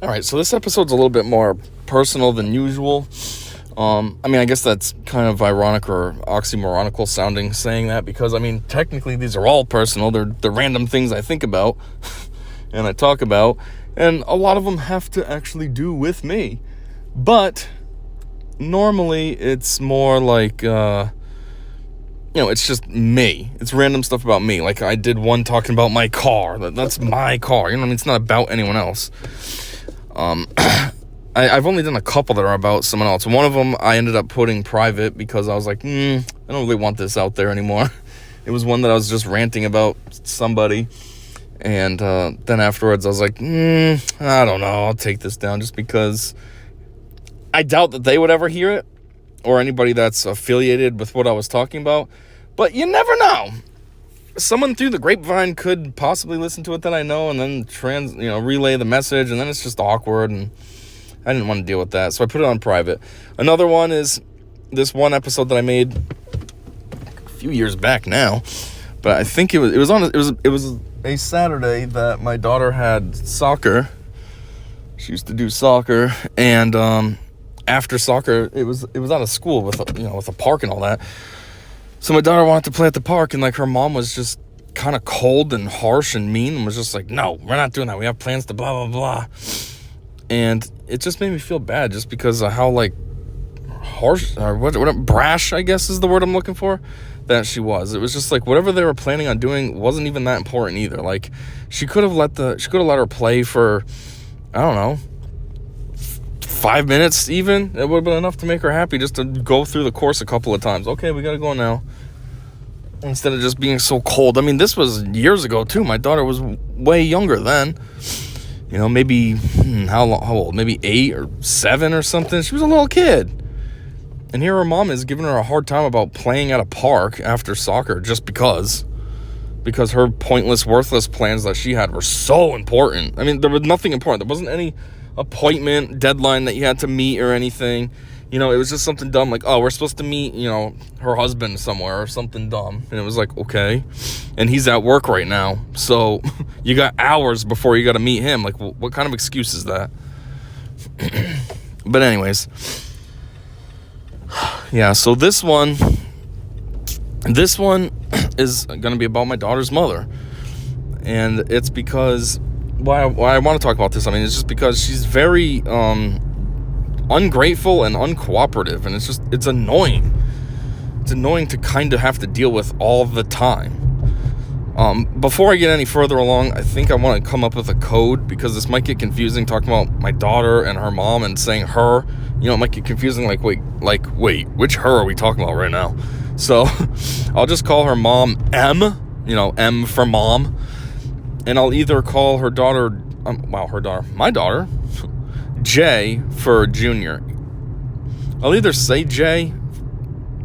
All right, so this episode's a little bit more personal than usual. I guess that's kind of ironic or oxymoronical sounding saying that because, technically these are all personal. They're random things I think about and I talk about, and a lot of them have to actually do with me. But normally it's more like, it's just me. It's random stuff about me. Like I did one talking about my car. That's my car. It's not about anyone else. I've only done a couple that are about someone else. One of them I ended up putting private because I was like, I don't really want this out there anymore. It was one that I was just ranting about somebody. And then afterwards I was like, I don't know. I'll take this down just because I doubt that they would ever hear it or anybody that's affiliated with what I was talking about. But you never know. Someone through the grapevine could possibly listen to it that I know and then relay the message, and then it's just awkward, and I didn't want to deal with that, so I put it on private. Another one is this one episode that I made a few years back now, but I think it was a Saturday that my daughter had soccer. She used to do soccer, and after soccer, it was out of school with a park and all that. So my daughter wanted to play at the park, and her mom was just kind of cold and harsh and mean, and was just like, no, we're not doing that. We have plans to blah, blah, blah. And it just made me feel bad just because of how harsh or what brash, I guess is the word I'm looking for, that she was. It was just like whatever they were planning on doing wasn't even that important either. Like she could have let her play for, I don't know, 5 minutes even. It would have been enough to make her happy just to go through the course a couple of times. Okay, we gotta go now. Instead of just being so cold. This was years ago too. My daughter was way younger then. Maybe how old? Maybe 8 or 7 or something. She was a little kid. And here her mom is giving her a hard time about playing at a park after soccer just because her pointless, worthless plans that she had were so important. There was nothing important. There wasn't any appointment, deadline that you had to meet or anything. It was just something dumb like, oh, we're supposed to meet, her husband somewhere or something dumb. And it was like, okay. And he's at work right now. So you got hours before you got to meet him. Like, what kind of excuse is that? But anyways. Yeah, so this one is going to be about my daughter's mother. And it's because why I want to talk about this, it's just because she's very ungrateful and uncooperative, and it's annoying. It's annoying to kind of have to deal with all the time. Before I get any further along, I think I want to come up with a code, because this might get confusing talking about my daughter and her mom and saying her. It might get confusing, wait, which her are we talking about right now? So I'll just call her mom M, M for mom. And I'll either call her daughter, my daughter, J for junior. I'll either say J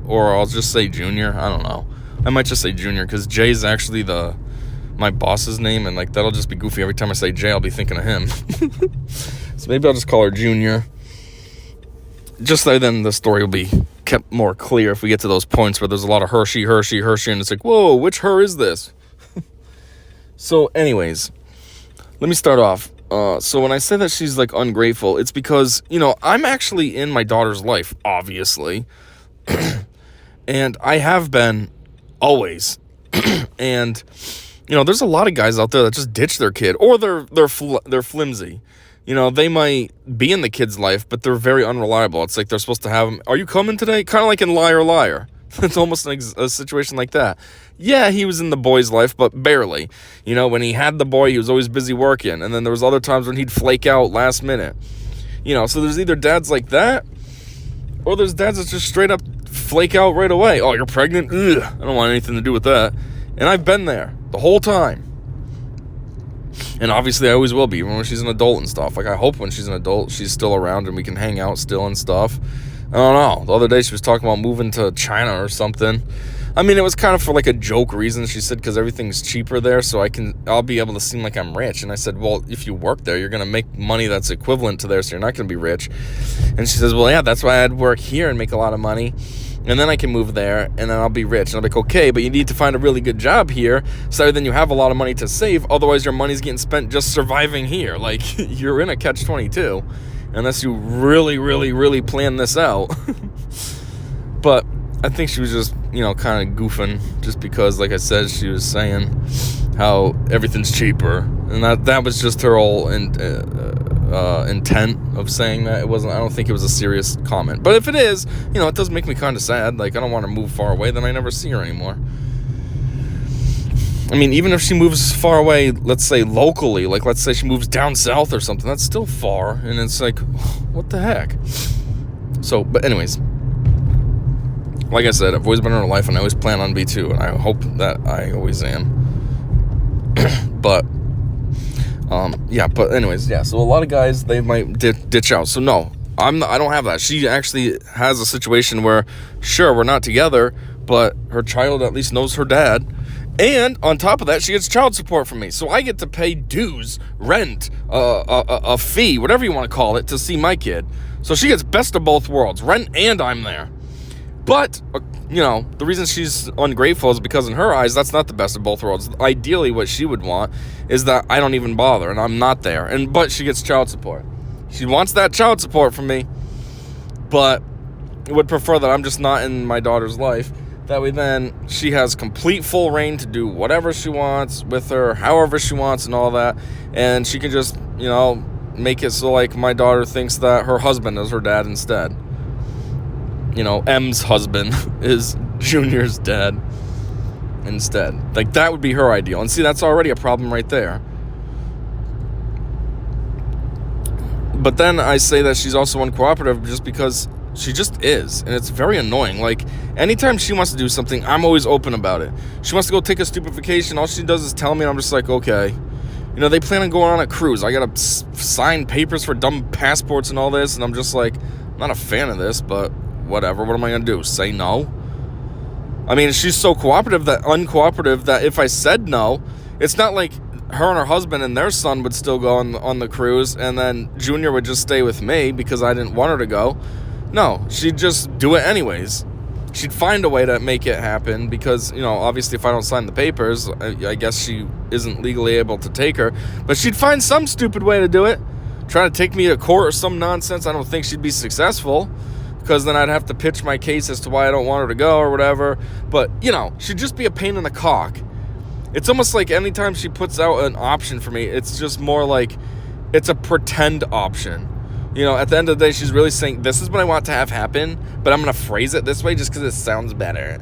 or I'll just say junior. I don't know. I might just say junior because J is actually my boss's name, and that'll just be goofy. Every time I say J, I'll be thinking of him. So maybe I'll just call her junior. Just so then the story will be kept more clear if we get to those points where there's a lot of Hershey, and it's like, whoa, which her is this? So anyways, let me start off. So when I say that she's ungrateful, it's because, I'm actually in my daughter's life, obviously. And I have been always. And, there's a lot of guys out there that just ditch their kid, or they're flimsy. They might be in the kid's life, but they're very unreliable. It's like they're supposed to have them. Are you coming today? Kind of like in Liar Liar. It's almost a situation like that. Yeah, he was in the boy's life, but barely. When he had the boy, he was always busy working. And then there was other times when he'd flake out last minute. So there's either dads like that, or there's dads that just straight up flake out right away. Oh, you're pregnant? Ugh, I don't want anything to do with that. And I've been there the whole time. And obviously I always will be, even when she's an adult and stuff. I hope when she's an adult, she's still around and we can hang out still and stuff. I don't know. The other day she was talking about moving to China or something. It was kind of for a joke reason. She said because everything's cheaper there, so I'll be able to seem like I'm rich. And I said, well, if you work there, you're going to make money that's equivalent to there, so you're not going to be rich. And she says, well, yeah, that's why I'd work here and make a lot of money. and then I can move there, and then I'll be rich. And I'm like, okay, but you need to find a really good job here, so then you have a lot of money to save. Otherwise, your money's getting spent just surviving here. Like, you're in a catch-22, unless you really, really, really plan this out. But I think she was just, kind of goofing, just because, like I said, she was saying how everything's cheaper, and that was just her whole intent of saying that. It wasn't. I don't think it was a serious comment. But if it is, it does make me kind of sad. Like, I don't want to move far away, then I never see her anymore. I mean, even if she moves far away, let's say locally, like let's say she moves down south or something, that's still far, and it's like, what the heck? So, but anyways, like I said, I've always been in her life, and I always plan on B2, and I hope that I always am. But, but anyways, so a lot of guys, they might ditch out. So no, I don't have that. She actually has a situation where, sure, we're not together, but her child at least knows her dad. And on top of that, she gets child support from me. So I get to pay dues, rent, a fee, whatever you want to call it, to see my kid. So she gets best of both worlds, rent and I'm there. But, the reason she's ungrateful is because in her eyes, that's not the best of both worlds. Ideally, what she would want is that I don't even bother and I'm not there. But she gets child support. She wants that child support from me, but would prefer that I'm just not in my daughter's life. That way then she has complete full reign to do whatever she wants with her, however she wants and all that. And she can just, make it so like my daughter thinks that her husband is her dad instead. M's husband is Junior's dad instead. Like, that would be her ideal. And see, that's already a problem right there. But then I say that she's also uncooperative just because she just is. And it's very annoying. Like, anytime she wants to do something, I'm always open about it. She wants to go take a stupid vacation. All she does is tell me, and I'm just like, okay. They plan on going on a cruise. I gotta sign papers for dumb passports and all this. And I'm just like, I'm not a fan of this, but whatever, what am I going to do? Say no? I mean, she's so uncooperative that if I said no, it's not like her and her husband and their son would still go on the cruise, and then Junior would just stay with me because I didn't want her to go. No, she'd just do it anyways. She'd find a way to make it happen because, obviously if I don't sign the papers, I guess she isn't legally able to take her, but she'd find some stupid way to do it. Trying to take me to court or some nonsense. I don't think she'd be successful, because then I'd have to pitch my case as to why I don't want her to go or whatever. But, she'd just be a pain in the cock. It's almost like anytime she puts out an option for me, it's just more like it's a pretend option. At the end of the day, she's really saying, this is what I want to have happen, but I'm going to phrase it this way just because it sounds better.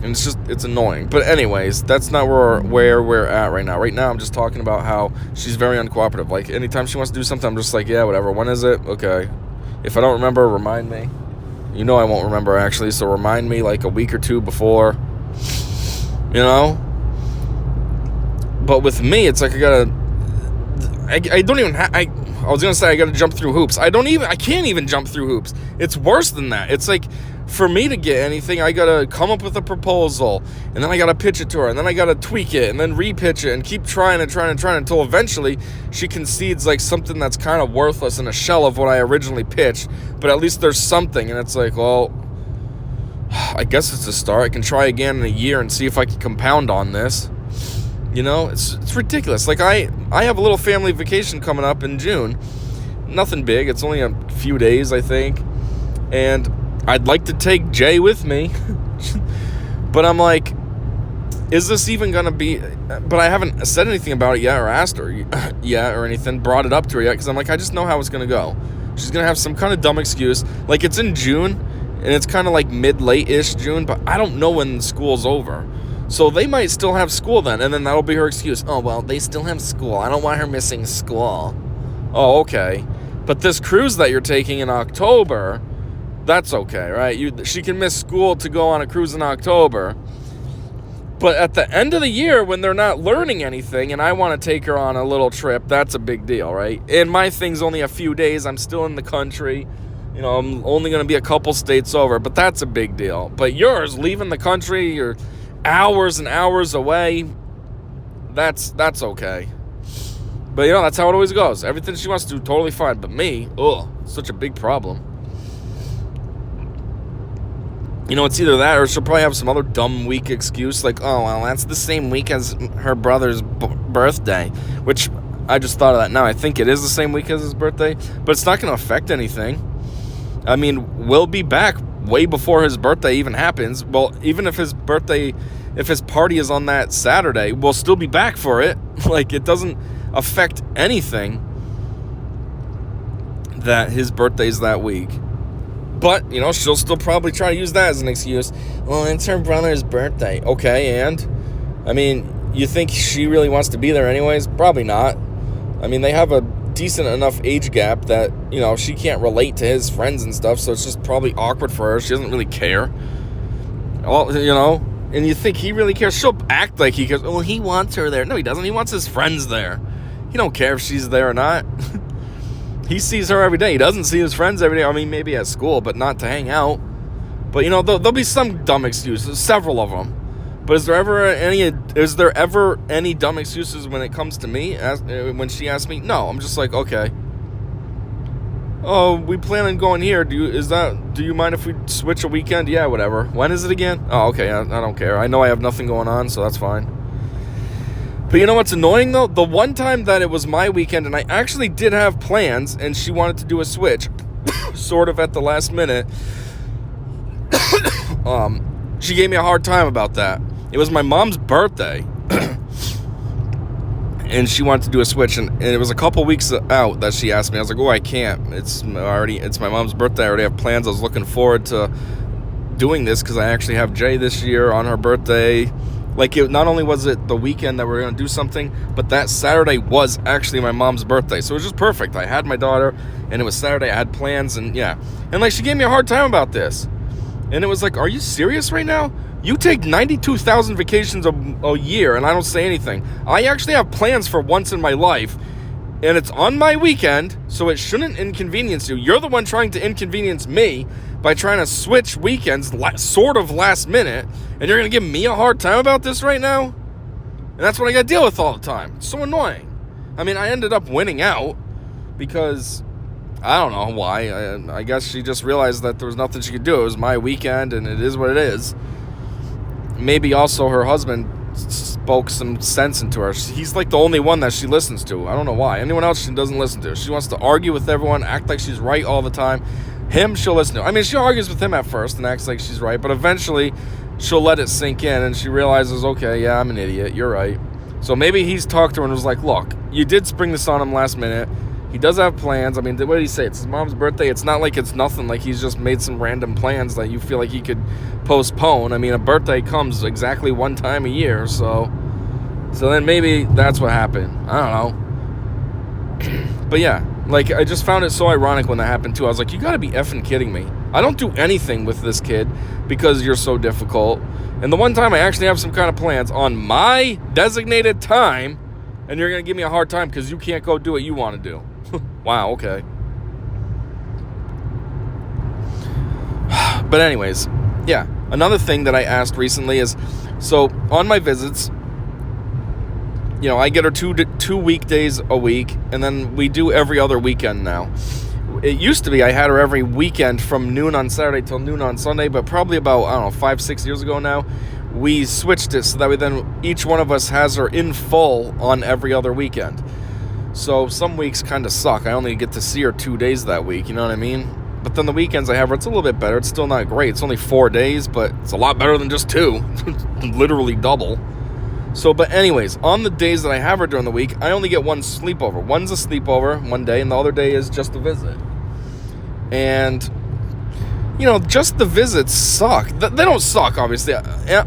And it's annoying. But anyways, that's not where we're at right now. Right now, I'm just talking about how she's very uncooperative. Like, anytime she wants to do something, I'm just like, yeah, whatever. When is it? Okay. If I don't remember, remind me. I won't remember, actually, so remind me like a week or two before. But with me, it's like I was going to say I got to jump through hoops. I can't even jump through hoops. It's worse than that. It's like, for me to get anything, I got to come up with a proposal, and then I got to pitch it to her, and then I got to tweak it, and then repitch it, and keep trying until eventually she concedes like something that's kind of worthless and a shell of what I originally pitched, but at least there's something, and it's like, well, I guess it's a start. I can try again in a year and see if I can compound on this. It's ridiculous. Like, I have a little family vacation coming up in June. Nothing big. It's only a few days, I think, and I'd like to take Jay with me, but I'm like, is this even going to be, but I haven't said anything about it yet or asked her yet or anything, brought it up to her yet, because I'm like, I just know how it's going to go. She's going to have some kind of dumb excuse, like it's in June, and it's kind of like mid-late-ish June, but I don't know when school's over. So they might still have school then, and then that'll be her excuse. Oh, well, they still have school. I don't want her missing school. Oh, okay. But this cruise that you're taking in October, that's okay, right? She can miss school to go on a cruise in October. But at the end of the year, when they're not learning anything, and I want to take her on a little trip, that's a big deal, right? And my thing's only a few days. I'm still in the country. I'm only going to be a couple states over, but that's a big deal. But yours, leaving the country, you're hours and hours away, that's okay. But, that's how it always goes. Everything she wants to do, totally fine. But me, such a big problem. It's either that or she'll probably have some other dumb week excuse like, oh, well, that's the same week as her brother's birthday, which I just thought of that now. I think it is the same week as his birthday, but it's not going to affect anything. I mean, we'll be back way before his birthday even happens. Well, even if his party is on that Saturday, we'll still be back for it. Like, it doesn't affect anything that his birthday's that week. But, she'll still probably try to use that as an excuse. Well, it's her brother's birthday. Okay, and? I mean, you think she really wants to be there anyways? Probably not. I mean, they have a decent enough age gap that, she can't relate to his friends and stuff, so it's just probably awkward for her. She doesn't really care. And you think he really cares? She'll act like he cares. Well, he wants her there. No, he doesn't. He wants his friends there. He don't care if she's there or not. He sees her every day. He doesn't see his friends every day. I mean, maybe at school, but not to hang out. But, there'll be some dumb excuses, several of them. But is there ever any dumb excuses when it comes to me? When she asks me? No, I'm just like, okay. Oh, we plan on going here. Do you mind if we switch a weekend? Yeah, whatever. When is it again? Oh, okay. I don't care. I know I have nothing going on, so that's fine. But you know what's annoying, though? The one time that it was my weekend and I actually did have plans and she wanted to do a switch, sort of at the last minute, she gave me a hard time about that. It was my mom's birthday, and she wanted to do a switch, and it was a couple weeks out that she asked me. I was like, oh, I can't. It's my mom's birthday. I already have plans. I was looking forward to doing this because I actually have Jay this year on her birthday. Like, not only was it the weekend that we were going to do something, but that Saturday was actually my mom's birthday. So it was just perfect. I had my daughter, and it was Saturday. I had plans, and yeah. And, like, she gave me a hard time about this. And it was like, are you serious right now? You take 92,000 vacations a year, and I don't say anything. I actually have plans for once in my life, and it's on my weekend, so it shouldn't inconvenience you. You're the one trying to inconvenience me by trying to switch weekends sort of last minute, and you're going to give me a hard time about this right now? And that's what I got to deal with all the time. It's so annoying. I mean, I ended up winning out because I don't know why. I guess she just realized that there was nothing she could do. It was my weekend, and it is what it is. Maybe also her husband spoke some sense into her. He's like the only one that she listens to. I don't know why. Anyone else she doesn't listen to. She wants to argue with everyone, act like she's right all the time. Him, she'll listen to. I mean, she argues with him at first and acts like she's right, but eventually she'll let it sink in and she realizes, okay, yeah, I'm an idiot. You're right. So maybe he's talked to her and was like, look, you did spring this on him last minute. He does have plans. I mean, what did he say? It's his mom's birthday. It's not like it's nothing. Like he's just made some random plans that you feel like he could postpone. I mean, a birthday comes exactly one time a year. So then maybe that's what happened. I don't know. But yeah, like I just found it so ironic when that happened too. I was like, you got to be effing kidding me. I don't do anything with this kid because you're so difficult. And the one time I actually have some kind of plans on my designated time, and you're going to give me a hard time because you can't go do what you want to do. Wow, okay. But anyways, yeah. Another thing that I asked recently is, so on my visits, I get her two weekdays a week, and then we do every other weekend now. It used to be I had her every weekend from noon on Saturday till noon on Sunday, but probably about, 5-6 years ago now, we switched it so that way then each one of us has her in full on every other weekend. So some weeks kind of suck. I only get to see her 2 days that week, you know what I mean? But then the weekends I have her, it's a little bit better. It's still not great. It's only 4 days, but it's a lot better than just 2. Literally double. So, but anyways, on the days that I have her during the week, I only get one sleepover. One's a sleepover one day, and the other day is just a visit. And, just the visits suck. They don't suck, obviously.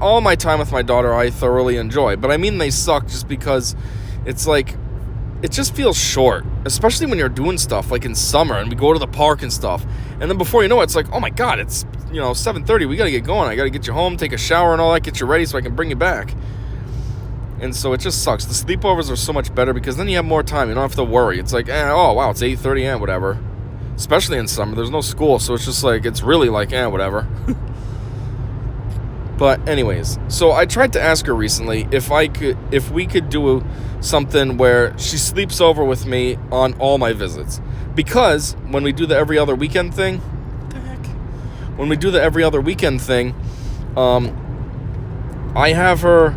All my time with my daughter I thoroughly enjoy. But I mean they suck just because it's like, it just feels short, especially when you're doing stuff like in summer and we go to the park and stuff. And then before you know it, it's like, oh my God, it's, 7:30. We got to get going. I got to get you home, take a shower and all that, get you ready so I can bring you back. And so it just sucks. The sleepovers are so much better because then you have more time. You don't have to worry. It's like, oh, wow, it's 8:30 and whatever. Especially in summer. There's no school, so it's just like, it's really like, whatever. But anyways, so I tried to ask her recently if we could do something where she sleeps over with me on all my visits. Because when we do the every other weekend thing, what the heck? when we do the every other weekend thing, I have her,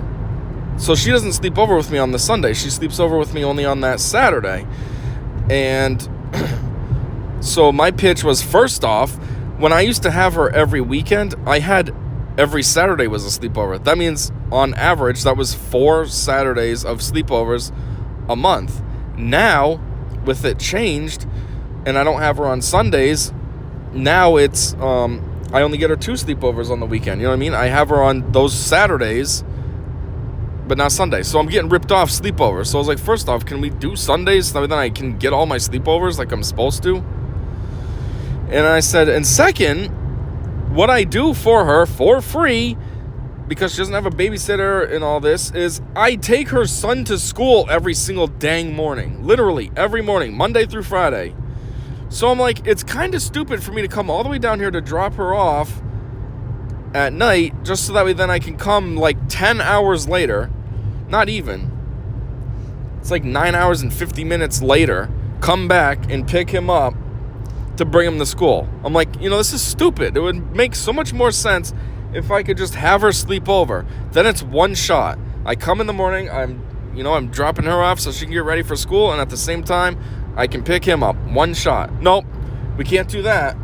so she doesn't sleep over with me on the Sunday. She sleeps over with me only on that Saturday. And so my pitch was, first off, when I used to have her every weekend, I had every Saturday was a sleepover. That means on average, that was 4 Saturdays of sleepovers a month. Now, with it changed, and I don't have her on Sundays, now it's, I only get her 2 sleepovers on the weekend. You know what I mean? I have her on those Saturdays, but not Sundays. So I'm getting ripped off sleepovers. So I was like, first off, can we do Sundays so then I can get all my sleepovers like I'm supposed to? And I said, and second, what I do for her for free, because she doesn't have a babysitter and all this, is I take her son to school every single dang morning. Literally, every morning, Monday through Friday. So I'm like, it's kind of stupid for me to come all the way down here to drop her off at night, just so that way then I can come like 10 hours later, not even. It's like 9 hours and 50 minutes later, come back and pick him up to bring him to school. I'm like, this is stupid. It would make so much more sense if I could just have her sleep over. Then it's one shot. I come in the morning, I'm dropping her off so she can get ready for school, and at the same time, I can pick him up. One shot. Nope, we can't do that.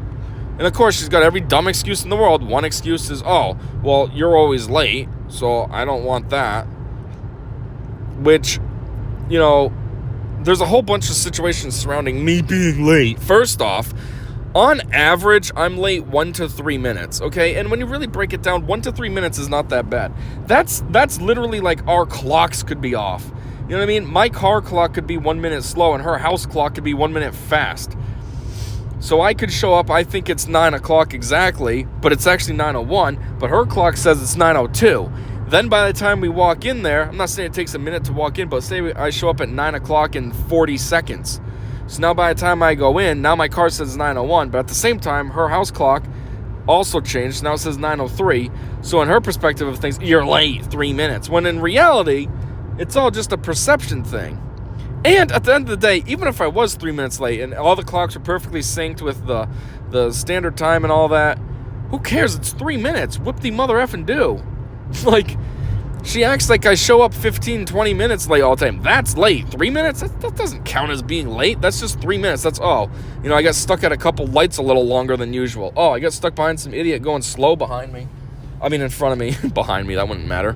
And of course, she's got every dumb excuse in the world. One excuse is, oh, well, you're always late, so I don't want that. Which, there's a whole bunch of situations surrounding me being late. First off, on average, I'm late 1 to 3 minutes, okay? And when you really break it down, 1 to 3 minutes is not that bad. That's literally like our clocks could be off. You know what I mean? My car clock could be 1 minute slow, and her house clock could be 1 minute fast. So I could show up, I think it's 9 o'clock exactly, but it's actually 9:01, but her clock says it's 9:02. Then by the time we walk in there, I'm not saying it takes a minute to walk in, but say I show up at 9 o'clock in 40 seconds. So now by the time I go in, now my car says 9:01, but at the same time, her house clock also changed. Now it says 9:03. So in her perspective of things, you're late 3 minutes. When in reality, it's all just a perception thing. And at the end of the day, even if I was 3 minutes late and all the clocks are perfectly synced with the standard time and all that, who cares? It's 3 minutes. Whoop the mother effing do. Like, she acts like I show up 15, 20 minutes late all the time. That's late. 3 minutes? That doesn't count as being late. That's just 3 minutes. That's all. I got stuck at a couple lights a little longer than usual. Oh, I got stuck behind some idiot going slow behind me. I mean, in front of me. Behind me, that wouldn't matter.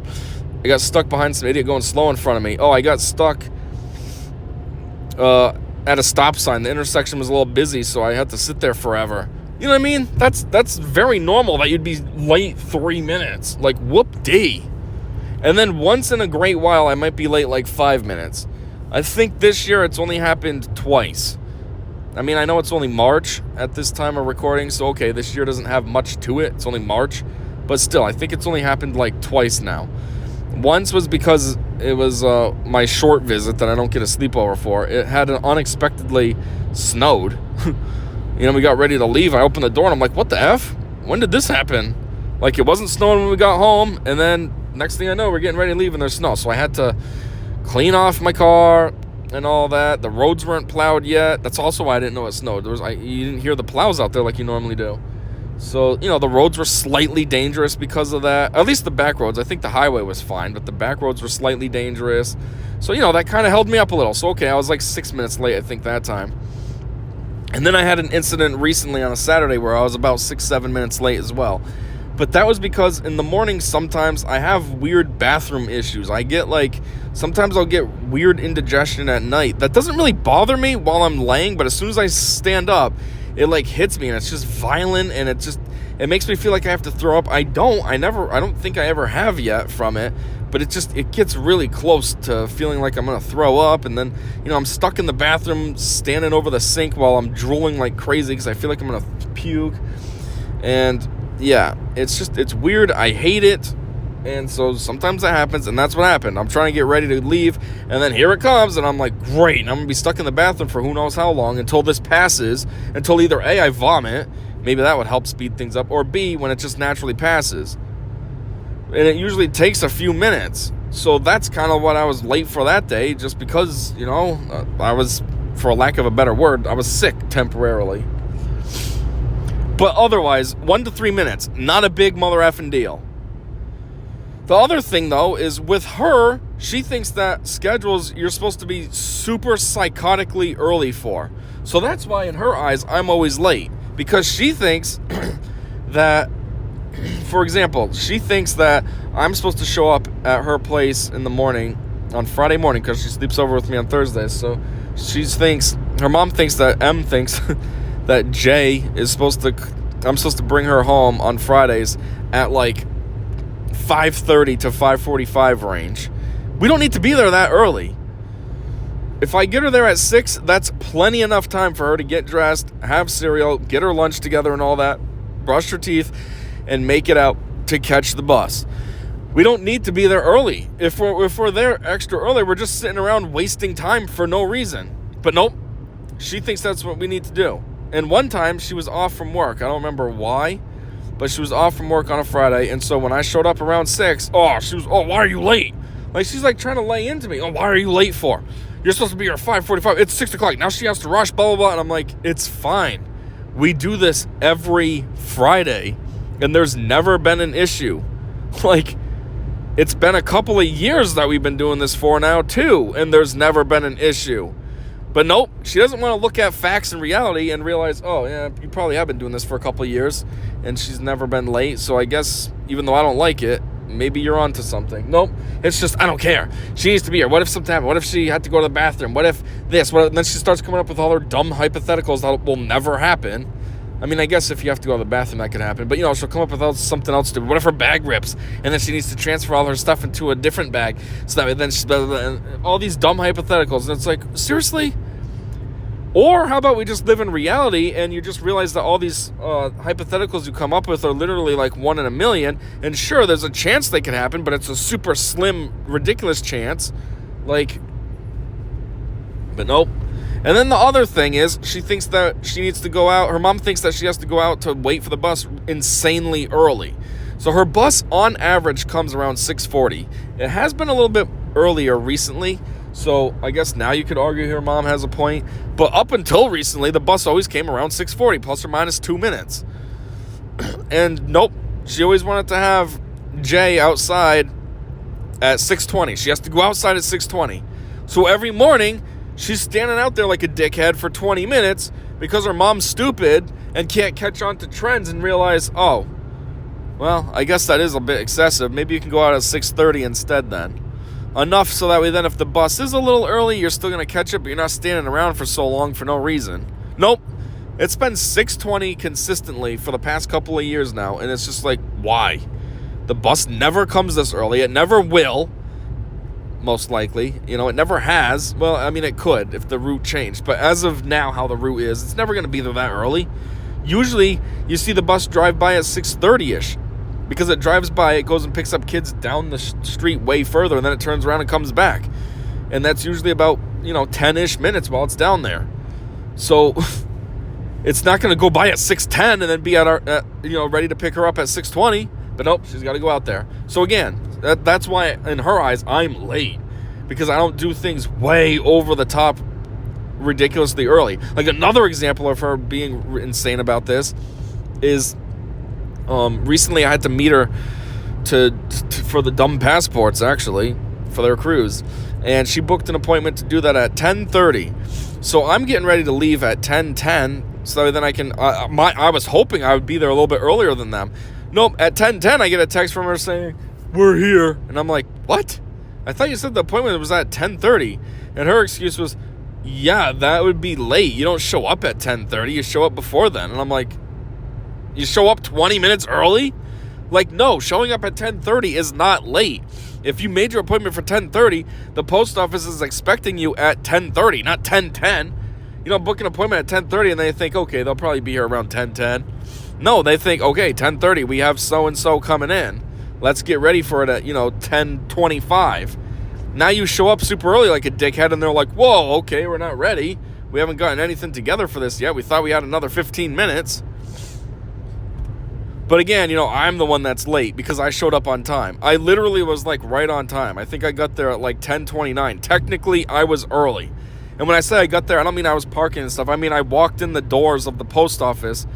I got stuck behind some idiot going slow in front of me. Oh, I got stuck at a stop sign. The intersection was a little busy, so I had to sit there forever. You know what I mean? That's very normal that you'd be late 3 minutes. Like, whoop-dee. And then once in a great while, I might be late like 5 minutes. I think this year it's only happened twice. I mean, I know it's only March at this time of recording, so okay, this year doesn't have much to it. It's only March. But still, I think it's only happened like twice now. Once was because it was my short visit that I don't get a sleepover for. It had unexpectedly snowed. We got ready to leave. I opened the door and I'm like, what the F? When did this happen? Like, it wasn't snowing when we got home, and then next thing I know, we're getting ready to leave and there's snow. So I had to clean off my car and all that. The roads weren't plowed yet. That's also why I didn't know it snowed. You didn't hear the plows out there like you normally do. So, the roads were slightly dangerous because of that. At least the back roads. I think the highway was fine, but the back roads were slightly dangerous. So, that kind of held me up a little. So, okay, I was like 6 minutes late, I think, that time. And then I had an incident recently on a Saturday where I was about 6-7 minutes late as well. But that was because in the morning, sometimes I have weird bathroom issues. Sometimes I'll get weird indigestion at night. That doesn't really bother me while I'm laying, but as soon as I stand up, it hits me and it's just violent, and it makes me feel like I have to throw up. I don't think I ever have yet from it, but it gets really close to feeling like I'm going to throw up. And then, I'm stuck in the bathroom standing over the sink while I'm drooling like crazy because I feel like I'm going to puke. And yeah, it's weird. I hate it. And so sometimes that happens, and that's what happened. I'm trying to get ready to leave, and then here it comes, and I'm like, great, and I'm going to be stuck in the bathroom for who knows how long until this passes, until either A, I vomit, maybe that would help speed things up, or B, when it just naturally passes. And it usually takes a few minutes. So that's kind of what I was late for that day, just because, I was, for lack of a better word, I was sick temporarily. But otherwise, 1 to 3 minutes, not a big mother effing deal. The other thing, though, is with her, she thinks that schedules you're supposed to be super psychotically early for. So that's why in her eyes, I'm always late. Because she thinks that, for example, she thinks that I'm supposed to show up at her place in the morning on Friday morning because she sleeps over with me on Thursdays. So her mom thinks that M thinks that J is I'm supposed to bring her home on Fridays at like 5:30 to 5:45 range. We don't need to be there that early. If I get her there at 6, that's plenty enough time for her to get dressed, have cereal, get her lunch together and all that, brush her teeth, and make it out to catch the bus. We don't need to be there early. If we're there extra early, we're just sitting around wasting time for no reason. But nope, she thinks that's what we need to do. And one time, she was off from work. I don't remember why, but she was off from work on a Friday. And so when I showed up around 6, why are you late? Like, she's like trying to lay into me. Oh, why are you late for? You're supposed to be here at 5:45. It's 6 o'clock. Now she has to rush, blah, blah, blah. And I'm like, it's fine. We do this every Friday, and there's never been an issue. Like, it's been a couple of years that we've been doing this for now, too, and there's never been an issue. But nope, she doesn't want to look at facts and reality and realize, oh, yeah, you probably have been doing this for a couple of years, and she's never been late, so I guess, even though I don't like it, maybe you're onto something. Nope, it's just, I don't care. She needs to be here. What if something happened? What if she had to go to the bathroom? What if this? And then she starts coming up with all her dumb hypotheticals that will never happen. I mean, I guess if you have to go to the bathroom, that could happen. But, she'll come up with something else stupid. What if her bag rips? And then she needs to transfer all her stuff into a different bag. So that then all these dumb hypotheticals. And it's like, seriously? Or how about we just live in reality and you just realize that all these hypotheticals you come up with are literally like 1 in a million. And sure, there's a chance they could happen, but it's a super slim, ridiculous chance. But nope. And then the other thing is, she thinks that she needs to go out. Her mom thinks that she has to go out to wait for the bus insanely early. So her bus, on average, comes around 6:40. It has been a little bit earlier recently. So I guess now you could argue her mom has a point. But up until recently, the bus always came around 6:40, plus or minus 2 minutes. And nope, she always wanted to have Jay outside at 6:20. She has to go outside at 6:20. So every morning, she's standing out there like a dickhead for 20 minutes because her mom's stupid and can't catch on to trends and realize, oh, well, I guess that is a bit excessive. Maybe you can go out at 6:30 instead then. Enough so that way then if the bus is a little early, you're still going to catch it, but you're not standing around for so long for no reason. Nope. It's been 6:20 consistently for the past couple of years now, and it's just like, why? The bus never comes this early. It never will. Most likely, it never has. Well, I mean, it could if the route changed, but as of now, how the route is, it's never going to be there that early. Usually, you see the bus drive by at 6:30ish because it drives by, it goes and picks up kids down the street way further, and then it turns around and comes back, and that's usually about 10ish minutes while it's down there. So it's not going to go by at 6:10 and then be ready to pick her up at 6:20. But nope, she's got to go out there. So again, that's why in her eyes I'm late, because I don't do things way over the top ridiculously early. Like another example of her being insane about this is recently I had to meet her for the dumb passports, actually, for their cruise, and she booked an appointment to do that at 10:30. So I'm getting ready to leave at 10:10 so then I can I was hoping I would be there a little bit earlier than them. Nope, at 10:10 I get a text from her saying, "We're here." And I'm like, "What? I thought you said the appointment was at 10:30. And her excuse was, "Yeah, that would be late. You don't show up at 10:30. You show up before then." And I'm like, "You show up 20 minutes early?" Like, no, showing up at 10:30 is not late. If you made your appointment for 10:30, the post office is expecting you at 10:30, not 10:10. Book an appointment at 10:30 and they think, okay, they'll probably be here around 10:10. No, they think, okay, 10:30, we have so-and-so coming in. Let's get ready for it at, 10:25. Now you show up super early like a dickhead, and they're like, whoa, okay, we're not ready. We haven't gotten anything together for this yet. We thought we had another 15 minutes. But again, I'm the one that's late because I showed up on time. I literally was, right on time. I think I got there at, 10:29. Technically, I was early. And when I say I got there, I don't mean I was parking and stuff. I mean, I walked in the doors of the post office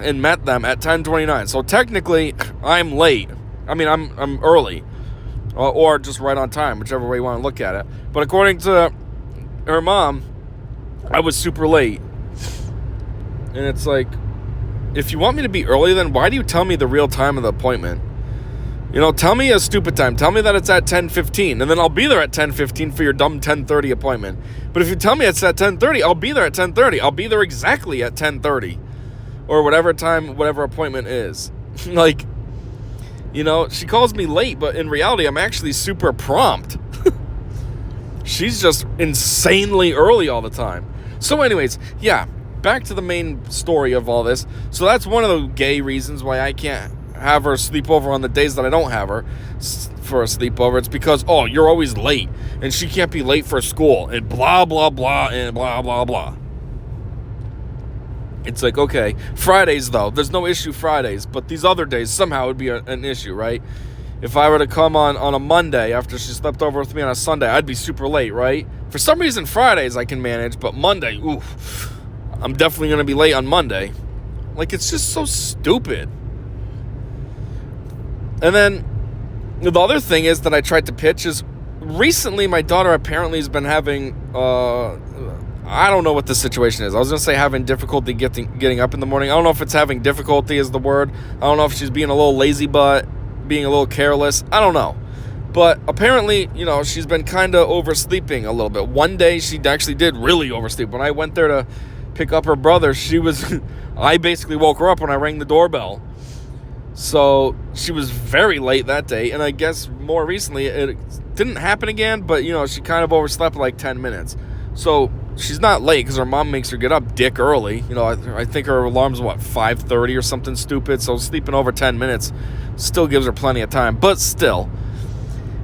and met them at 10:29. So technically, I'm late. I mean, I'm early, or just right on time, whichever way you want to look at it. But according to her mom, I was super late. And it's like, if you want me to be early, then why do you tell me the real time of the appointment? Tell me a stupid time. Tell me that it's at 10:15, and then I'll be there at 10:15 for your dumb 10:30 appointment. But if you tell me it's at 10:30, I'll be there at 10:30. I'll be there exactly at 10:30, or whatever time, whatever appointment is. Like, she calls me late, but in reality, I'm actually super prompt. She's just insanely early all the time. So anyways, yeah, back to the main story of all this. So that's one of the gay reasons why I can't have her sleep over on the days that I don't have her for a sleepover. It's because, you're always late, and she can't be late for school, and blah, blah, blah, and blah, blah, blah. It's like, okay, Fridays, though, there's no issue Fridays, but these other days somehow would be an issue, right? If I were to come on a Monday after she slept over with me on a Sunday, I'd be super late, right? For some reason, Fridays I can manage, but Monday, oof, I'm definitely going to be late on Monday. Like, it's just so stupid. And then the other thing is that I tried to pitch is, recently my daughter apparently has been having, I don't know what the situation is. I was going to say having difficulty getting up in the morning. I don't know if it's having difficulty is the word. I don't know if she's being a little lazy butt, being a little careless. I don't know. But apparently, she's been kind of oversleeping a little bit. One day she actually did really oversleep. When I went there to pick up her brother, I basically woke her up when I rang the doorbell. So she was very late that day. And I guess more recently it didn't happen again, but she kind of overslept like 10 minutes. So she's not late because her mom makes her get up dick early. I think her alarm's 5:30 or something stupid. So sleeping over 10 minutes still gives her plenty of time, but still.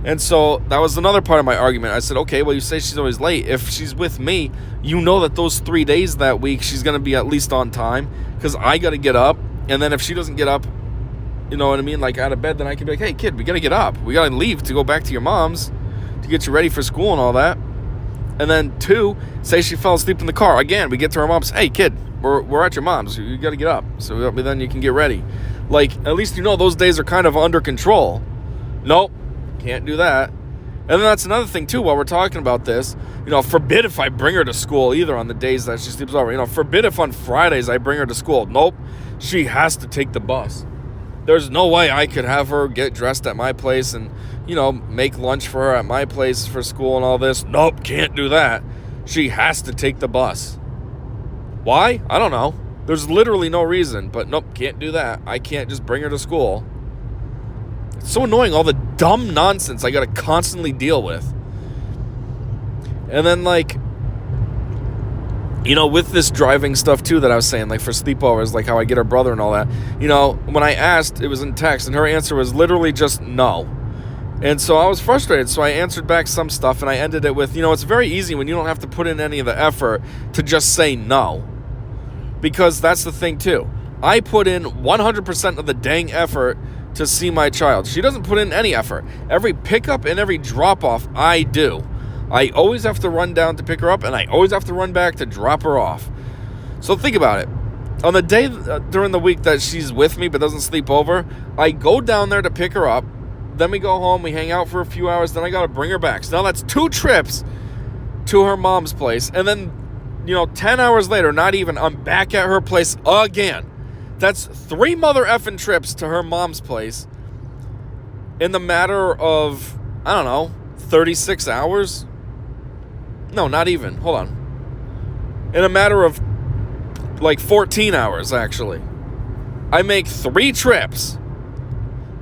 And so that was another part of my argument. I said, okay, well, you say she's always late. If she's with me, that those 3 days that week, she's going to be at least on time because I got to get up. And then if she doesn't get up, you know what I mean, like out of bed, then I can be like, hey, kid, we got to get up. We got to leave to go back to your mom's to get you ready for school and all that. And then 2, say she fell asleep in the car. Again, we get to her mom's, hey, kid, we're at your mom's. You got to get up. So then you can get ready. Like, at least those days are kind of under control. Nope, can't do that. And then that's another thing, too, while we're talking about this. Forbid if I bring her to school either on the days that she sleeps over. Forbid if on Fridays I bring her to school. Nope, she has to take the bus. There's no way I could have her get dressed at my place and, make lunch for her at my place for school and all this. Nope, can't do that. She has to take the bus. Why? I don't know. There's literally no reason, but nope, can't do that. I can't just bring her to school. It's so annoying, all the dumb nonsense I gotta constantly deal with. And then, with this driving stuff, too, that I was saying, like, for sleepovers, like how I get her brother and all that, when I asked, it was in text, and her answer was literally just no. And so I was frustrated, so I answered back some stuff, and I ended it with, it's very easy when you don't have to put in any of the effort to just say no. Because that's the thing, too. I put in 100% of the dang effort to see my child. She doesn't put in any effort. Every pickup and every drop-off, I do. I always have to run down to pick her up, and I always have to run back to drop her off. So think about it. On the day during the week that she's with me but doesn't sleep over, I go down there to pick her up. Then we go home, we hang out for a few hours, then I got to bring her back. So now that's 2 trips to her mom's place. And then, 10 hours later, not even, I'm back at her place again. That's 3 mother effing trips to her mom's place in the matter of, 36 hours? No, not even. Hold on. In a matter of, 14 hours, actually. I make 3 trips.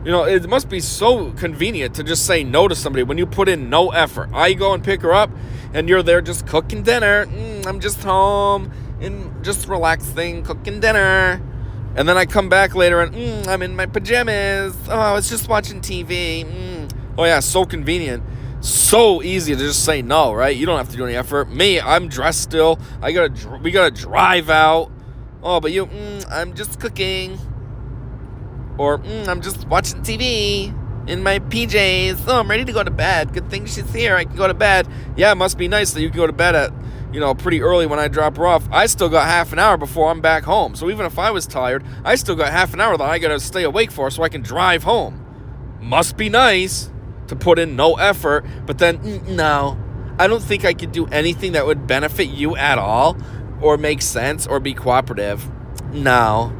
It must be so convenient to just say no to somebody when you put in no effort. I go and pick her up, and you're there just cooking dinner. I'm just home and just relaxing, cooking dinner. And then I come back later, and I'm in my pajamas. Oh, I was just watching TV. Oh, yeah, so convenient. So easy to just say no, right? You don't have to do any effort. Me, I'm dressed still. We gotta drive out. Oh, but you, I'm just cooking. Or, I'm just watching TV in my PJs. Oh, I'm ready to go to bed. Good thing she's here. I can go to bed. Yeah, it must be nice that you can go to bed at, pretty early when I drop her off, I still got half an hour before I'm back home. So even if I was tired, I still got half an hour that I got to stay awake for so I can drive home. Must be nice to put in no effort, but then, no. I don't think I could do anything that would benefit you at all or make sense or be cooperative. No.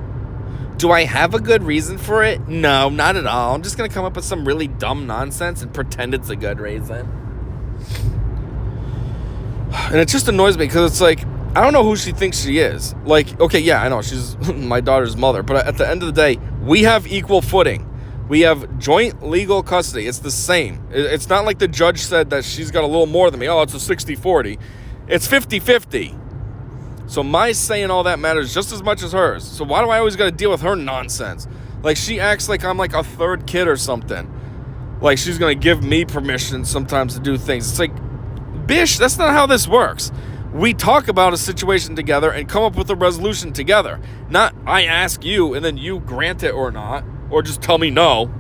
Do I have a good reason for it? No, not at all. I'm just going to come up with some really dumb nonsense and pretend it's a good reason. And it just annoys me because it's like, I don't know who she thinks she is. Like, okay, yeah, I know she's my daughter's mother, but at the end of the day, we have equal footing. We have joint legal custody. It's the same. It's not like the judge said that she's got a little more than me. Oh, it's a 60-40. It's 50-50. So my say and all that matters just as much as hers. So why do I always got to deal with her nonsense? Like, she acts like I'm like a third kid or something. Like, she's going to give me permission sometimes to do things. It's like, bish, that's not how this works. We talk about a situation together and come up with a resolution together. Not I ask you and then you grant it or not. Or just tell me no.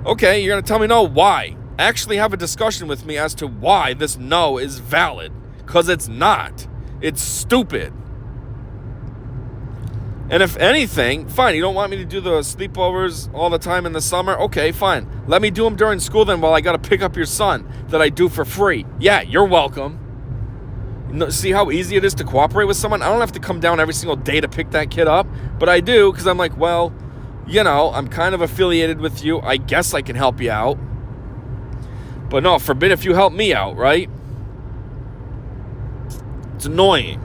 Okay, you're going to tell me no. Why? Actually have a discussion with me as to why this no is valid. Because it's not. It's stupid. And if anything, fine, you don't want me to do the sleepovers all the time in the summer? Okay, fine. Let me do them during school then while I got to pick up your son that I do for free. Yeah, you're welcome. See how easy it is to cooperate with someone? I don't have to come down every single day to pick that kid up, but I do because I'm like, well, I'm kind of affiliated with you. I guess I can help you out. But no, forbid if you help me out, right? It's annoying.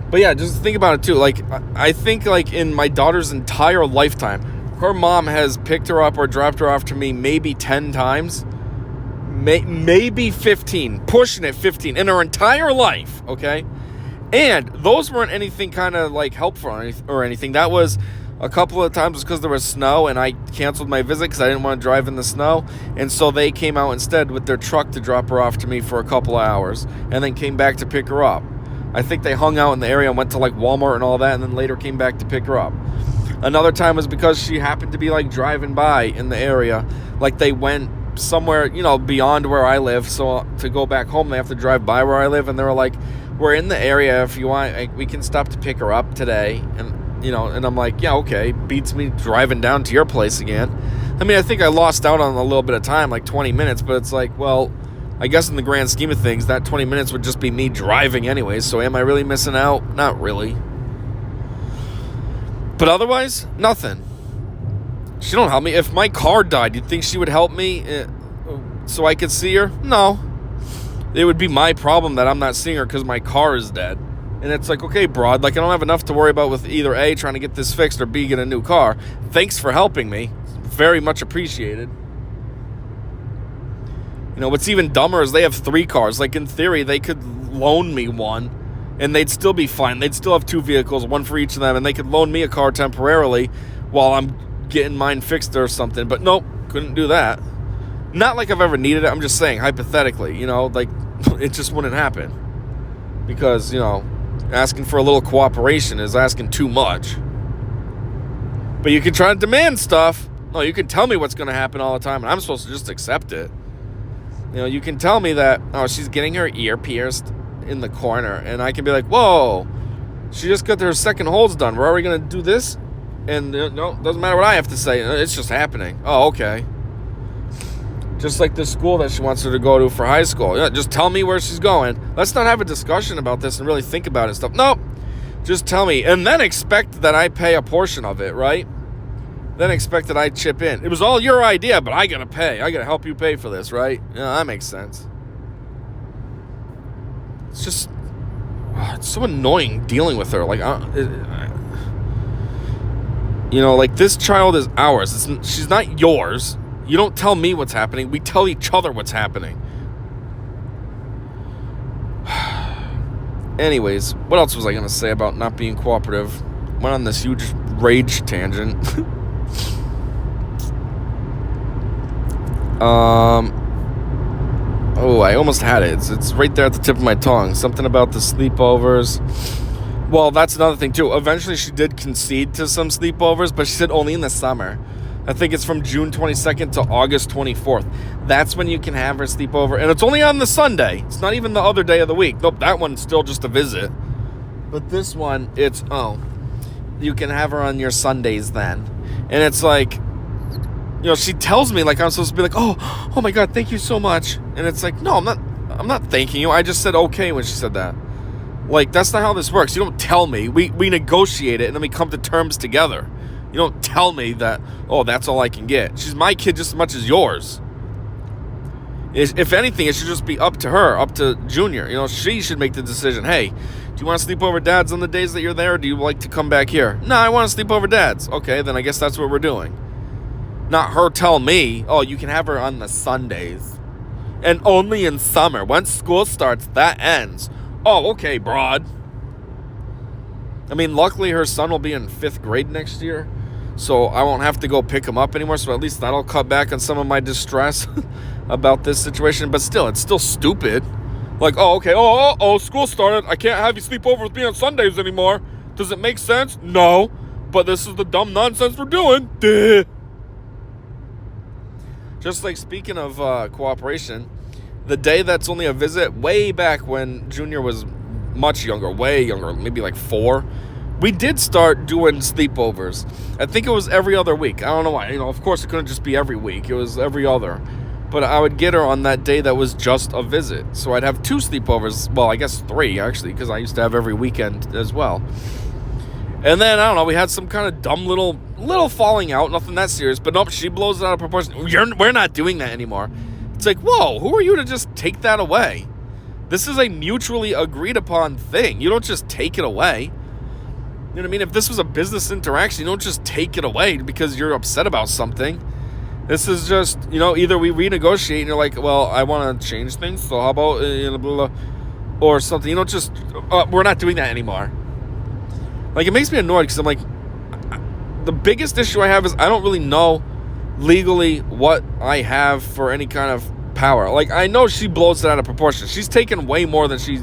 But yeah, just think about it too. Like, I think like in my daughter's entire lifetime, her mom has picked her up or dropped her off to me maybe 10 times. Maybe 15. Pushing it 15 in her entire life, okay? And those weren't anything kind of like helpful or anything. That was a couple of times because there was snow and I canceled my visit because I didn't want to drive in the snow. And so they came out instead with their truck to drop her off to me for a couple of hours and then came back to pick her up. I think they hung out in the area and went to like Walmart and all that and then later came back to pick her up. Another time was because she happened to be like driving by in the area. Like they went somewhere, beyond where I live. So to go back home, they have to drive by where I live. And they were like, we're in the area. If you want, we can stop to pick her up today. And, and I'm like, yeah, okay. Beats me driving down to your place again. I mean, I think I lost out on a little bit of time, like 20 minutes. But it's like, well, I guess in the grand scheme of things, that 20 minutes would just be me driving anyways. So am I really missing out? Not really. But otherwise, nothing. She don't help me. If my car died, you'd think she would help me so I could see her? No. It would be my problem that I'm not seeing her because my car is dead. And it's like, okay, broad, like I don't have enough to worry about with either A, trying to get this fixed, or B, get a new car. Thanks for helping me. Very much appreciated. What's even dumber is they have 3 cars. Like in theory, they could loan me one and they'd still be fine. They'd still have 2 vehicles, one for each of them, and they could loan me a car temporarily while I'm getting mine fixed or something. But nope, couldn't do that. Not like I've ever needed it. I'm just saying hypothetically, like it just wouldn't happen because asking for a little cooperation is asking too much. But you can try to demand stuff. No, you can tell me what's going to happen all the time and I'm supposed to just accept it. You can tell me that she's getting her ear pierced in the corner and I can be like, whoa, she just got her second holes done, we're already going to do this? And no, doesn't matter what I have to say. It's just happening. Oh, okay. Just like the school that she wants her to go to for high school. Yeah, just tell me where she's going. Let's not have a discussion about this and really think about it and stuff. Nope. Just tell me. And then expect that I pay a portion of it, right? Then expect that I chip in. It was all your idea, but I got to pay. I got to help you pay for this, right? Yeah, that makes sense. It's just... it's so annoying dealing with her. Like, like this child is ours. She's not yours. You don't tell me what's happening. We tell each other what's happening. Anyways, what else was I going to say about not being cooperative? Went on this huge rage tangent. I almost had it. It's right there at the tip of my tongue. Something about the sleepovers. Well, that's another thing, too. Eventually, she did concede to some sleepovers, but she said only in the summer. I think it's from June 22nd to August 24th. That's when you can have her sleep over. And it's only on the Sunday. It's not even the other day of the week. Nope, that one's still just a visit. But this one, it's, you can have her on your Sundays then. And it's like, you know, she tells me like I'm supposed to be like, oh my God, thank you so much. And it's like, no, I'm not thanking you. I just said okay when she said that. Like, that's not how this works. You don't tell me. We negotiate it and then we come to terms together. You don't tell me that, that's all I can get. She's my kid just as much as yours. If anything, it should just be up to her, up to Junior. You know, she should make the decision. Hey, do you want to sleep over Dad's on the days that you're there, or do you like to come back here? No, I want to sleep over Dad's. Okay, then I guess that's what we're doing. Not her tell me, you can have her on the Sundays. And only in summer. Once school starts, that ends. Oh, okay, broad. I mean, luckily her son will be in 5th grade next year, so I won't have to go pick him up anymore, so at least that'll cut back on some of my distress about this situation. But still, it's still stupid. Like, okay, school started. I can't have you sleep over with me on Sundays anymore. Does it make sense? No, but this is the dumb nonsense we're doing. Duh. Just like, speaking of cooperation, the day that's only a visit, way back when Junior was much younger, way younger, maybe like 4, we did start doing sleepovers. I think it was every other week. I don't know why. You know, of course, it couldn't just be every week. It was every other. But I would get her on that day that was just a visit. So I'd have 2 sleepovers. Well, I guess 3, actually, because I used to have every weekend as well. And then, I don't know, we had some kind of dumb little falling out. Nothing that serious. But nope, she blows it out of proportion. We're not doing that anymore. It's like, whoa, who are you to just take that away? This is a mutually agreed upon thing. You don't just take it away. You know what I mean? If this was a business interaction, you don't just take it away because you're upset about something. This is just, either we renegotiate and you're like, well, I want to change things, so how about, blah, blah, or something. You don't just, we're not doing that anymore. Like, it makes me annoyed because I'm like, the biggest issue I have is I don't really know legally what I have for any kind of power. Like, I know she blows it out of proportion. She's taken way more than she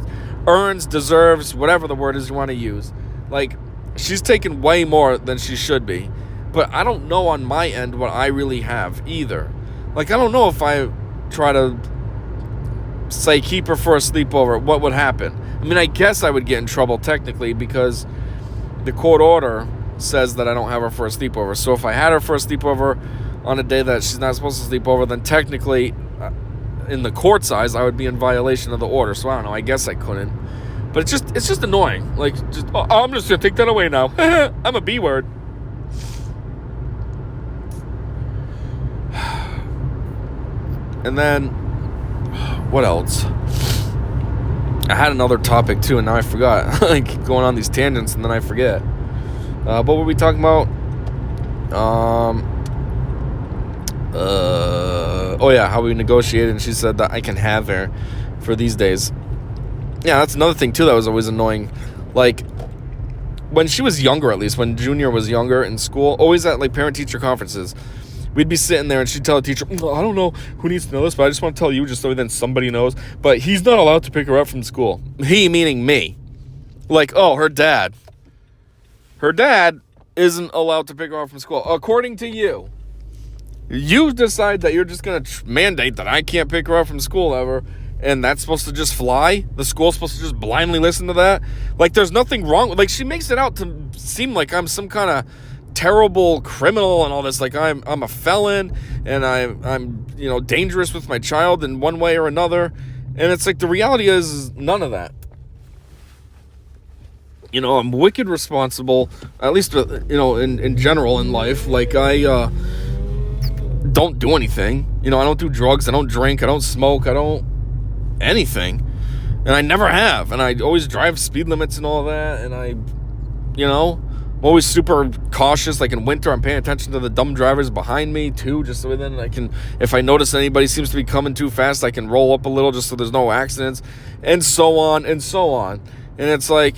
earns, deserves, whatever the word is you want to use. Like, she's taken way more than she should be. But I don't know on my end what I really have either. Like, I don't know if I try to say keep her for a sleepover, what would happen? I mean, I guess I would get in trouble technically because the court order says that I don't have her for a sleepover. So if I had her for a sleepover on a day that she's not supposed to sleep over, then technically, in the court's eyes, I would be in violation of the order. So I don't know. I guess I couldn't. But it's just annoying. Like, I'm just gonna take that away now. I'm a B word. And then, what else? I had another topic too, and now I forgot. I keep going on these tangents, and then I forget. What were we talking about? How we negotiated, and she said that I can have her for these days. Yeah, that's another thing too that was always annoying. Like, when she was younger, at least when Junior was younger in school, always at like parent-teacher conferences, we'd be sitting there and she'd tell the teacher, I don't know who needs to know this, but I just want to tell you just so then somebody knows. But he's not allowed to pick her up from school. He meaning me. Like, her dad. Her dad isn't allowed to pick her up from school. According to you. You decide that you're just going to mandate that I can't pick her up from school ever, and that's supposed to just fly? The school's supposed to just blindly listen to that? Like, there's nothing wrong. Like, she makes it out to seem like I'm some kind of terrible criminal and all this. Like, I'm a felon, and I'm dangerous with my child in one way or another. And it's like, the reality is none of that. I'm wicked responsible, at least, in general in life. Like, I don't do anything. I don't do drugs. I don't drink. I don't smoke. I don't anything. And I never have. And I always drive speed limits and all that. And I'm always super cautious. Like in winter, I'm paying attention to the dumb drivers behind me too, just so then I can, if I notice anybody seems to be coming too fast, I can roll up a little just so there's no accidents, and so on and so on. And it's like,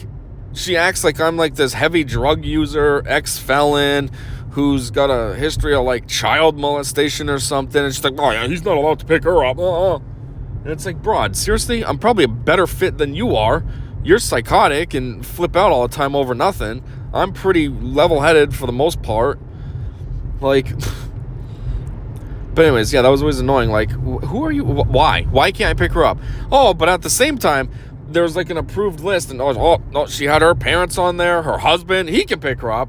she acts like I'm like this heavy drug user, ex-felon, who's got a history of like child molestation or something. And she's like, oh yeah, he's not allowed to pick her up. And it's like, broad, seriously? I'm probably a better fit than you are. You're psychotic and flip out all the time over nothing. I'm pretty level-headed for the most part. Like, But anyways, yeah, that was always annoying. Like, who are you? Why? Why can't I pick her up? Oh, but at the same time, there's like an approved list, and she had her parents on there, her husband, he can pick her up.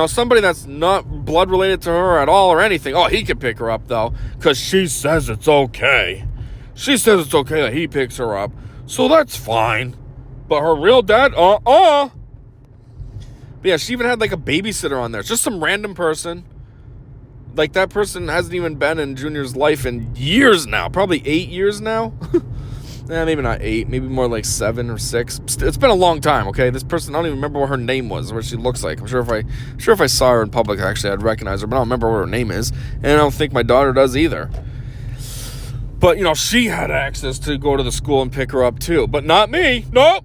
Somebody that's not blood related to her at all or anything. Oh, he can pick her up though, because she says it's okay. She says it's okay that he picks her up, so that's fine. But her real dad, But yeah, she even had like a babysitter on there, just some random person. Like, that person hasn't even been in Junior's life in years now. Probably 8 years now. Maybe not 8. Maybe more like 7 or 6. It's been a long time, okay? This person, I don't even remember what her name was, or what she looks like. I'm sure if I saw her in public, actually, I'd recognize her, but I don't remember what her name is. And I don't think my daughter does either. But, she had access to go to the school and pick her up, too. But not me. Nope.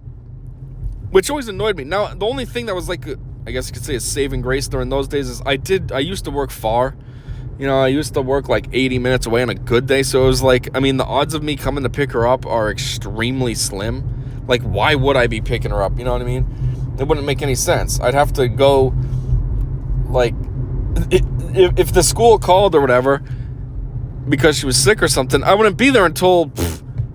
Which always annoyed me. Now, the only thing that was like, I guess you could say a saving grace during those days is I used to work far. I used to work like 80 minutes away on a good day. So it was like, the odds of me coming to pick her up are extremely slim. Like, why would I be picking her up? You know what I mean? It wouldn't make any sense. I'd have to go, like, if the school called or whatever because she was sick or something, I wouldn't be there until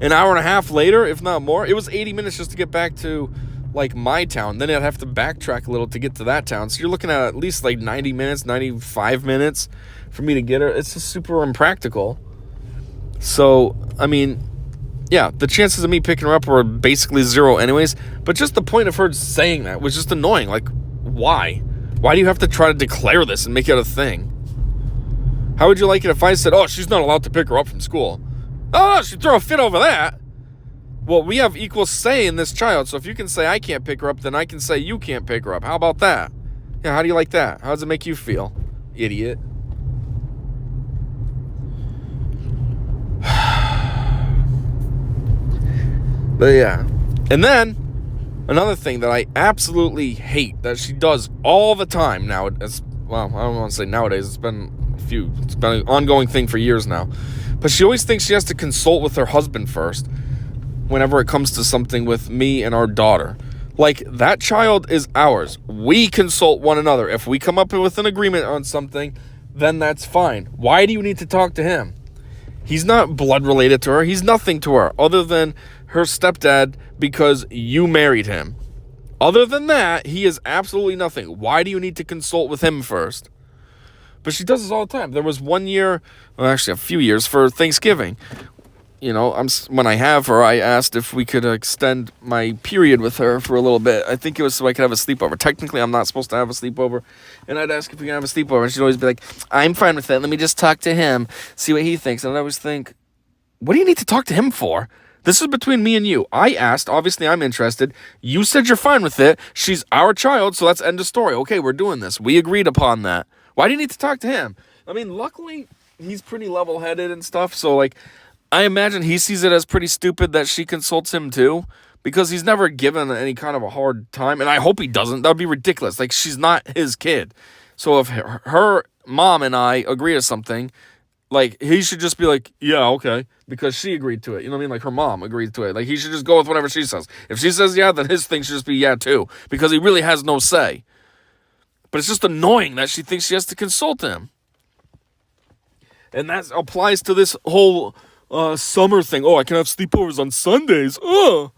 an hour and a half later, if not more. It was 80 minutes just to get back to, like, my town. Then I'd have to backtrack a little to get to that town. So you're looking at least like 90 minutes, 95 minutes for me to get her. It's just super impractical. So, yeah, the chances of me picking her up were basically zero anyways. But just the point of her saying that was just annoying. Like, why? Why do you have to try to declare this and make it a thing? How would you like it if I said, oh, she's not allowed to pick her up from school? Oh, she'd throw a fit over that. Well, we have equal say in this child, so if you can say I can't pick her up, then I can say you can't pick her up. How about that? Yeah, how do you like that? How does it make you feel, idiot? But yeah. And then, another thing that I absolutely hate that she does all the time now, I don't want to say nowadays, it's been an ongoing thing for years now. But she always thinks she has to consult with her husband first whenever it comes to something with me and our daughter. Like, that child is ours. We consult one another. If we come up with an agreement on something, then that's fine. Why do you need to talk to him? He's not blood related to her. He's nothing to her other than her stepdad because you married him. Other than that, he is absolutely nothing. Why do you need to consult with him first? But she does this all the time. There was one year, well, actually a few years, for Thanksgiving. When I have her, I asked if we could extend my period with her for a little bit. I think it was so I could have a sleepover. Technically, I'm not supposed to have a sleepover. And I'd ask if we can have a sleepover. And she'd always be like, I'm fine with that. Let me just talk to him, see what he thinks. And I'd always think, what do you need to talk to him for? This is between me and you. I asked. Obviously, I'm interested. You said you're fine with it. She's our child, so let's end the story. Okay, we're doing this. We agreed upon that. Why do you need to talk to him? Luckily, he's pretty level-headed and stuff. So, like, I imagine he sees it as pretty stupid that she consults him too, because he's never given any kind of a hard time, and I hope he doesn't. That would be ridiculous. Like, she's not his kid. So if her mom and I agree to something, like, he should just be like, yeah, okay, because she agreed to it. You know what I mean? Like, her mom agreed to it. Like, he should just go with whatever she says. If she says yeah, then his thing should just be yeah too, because he really has no say. But it's just annoying that she thinks she has to consult him. And that applies to this whole summer thing. Oh, I can have sleepovers on Sundays. Oh.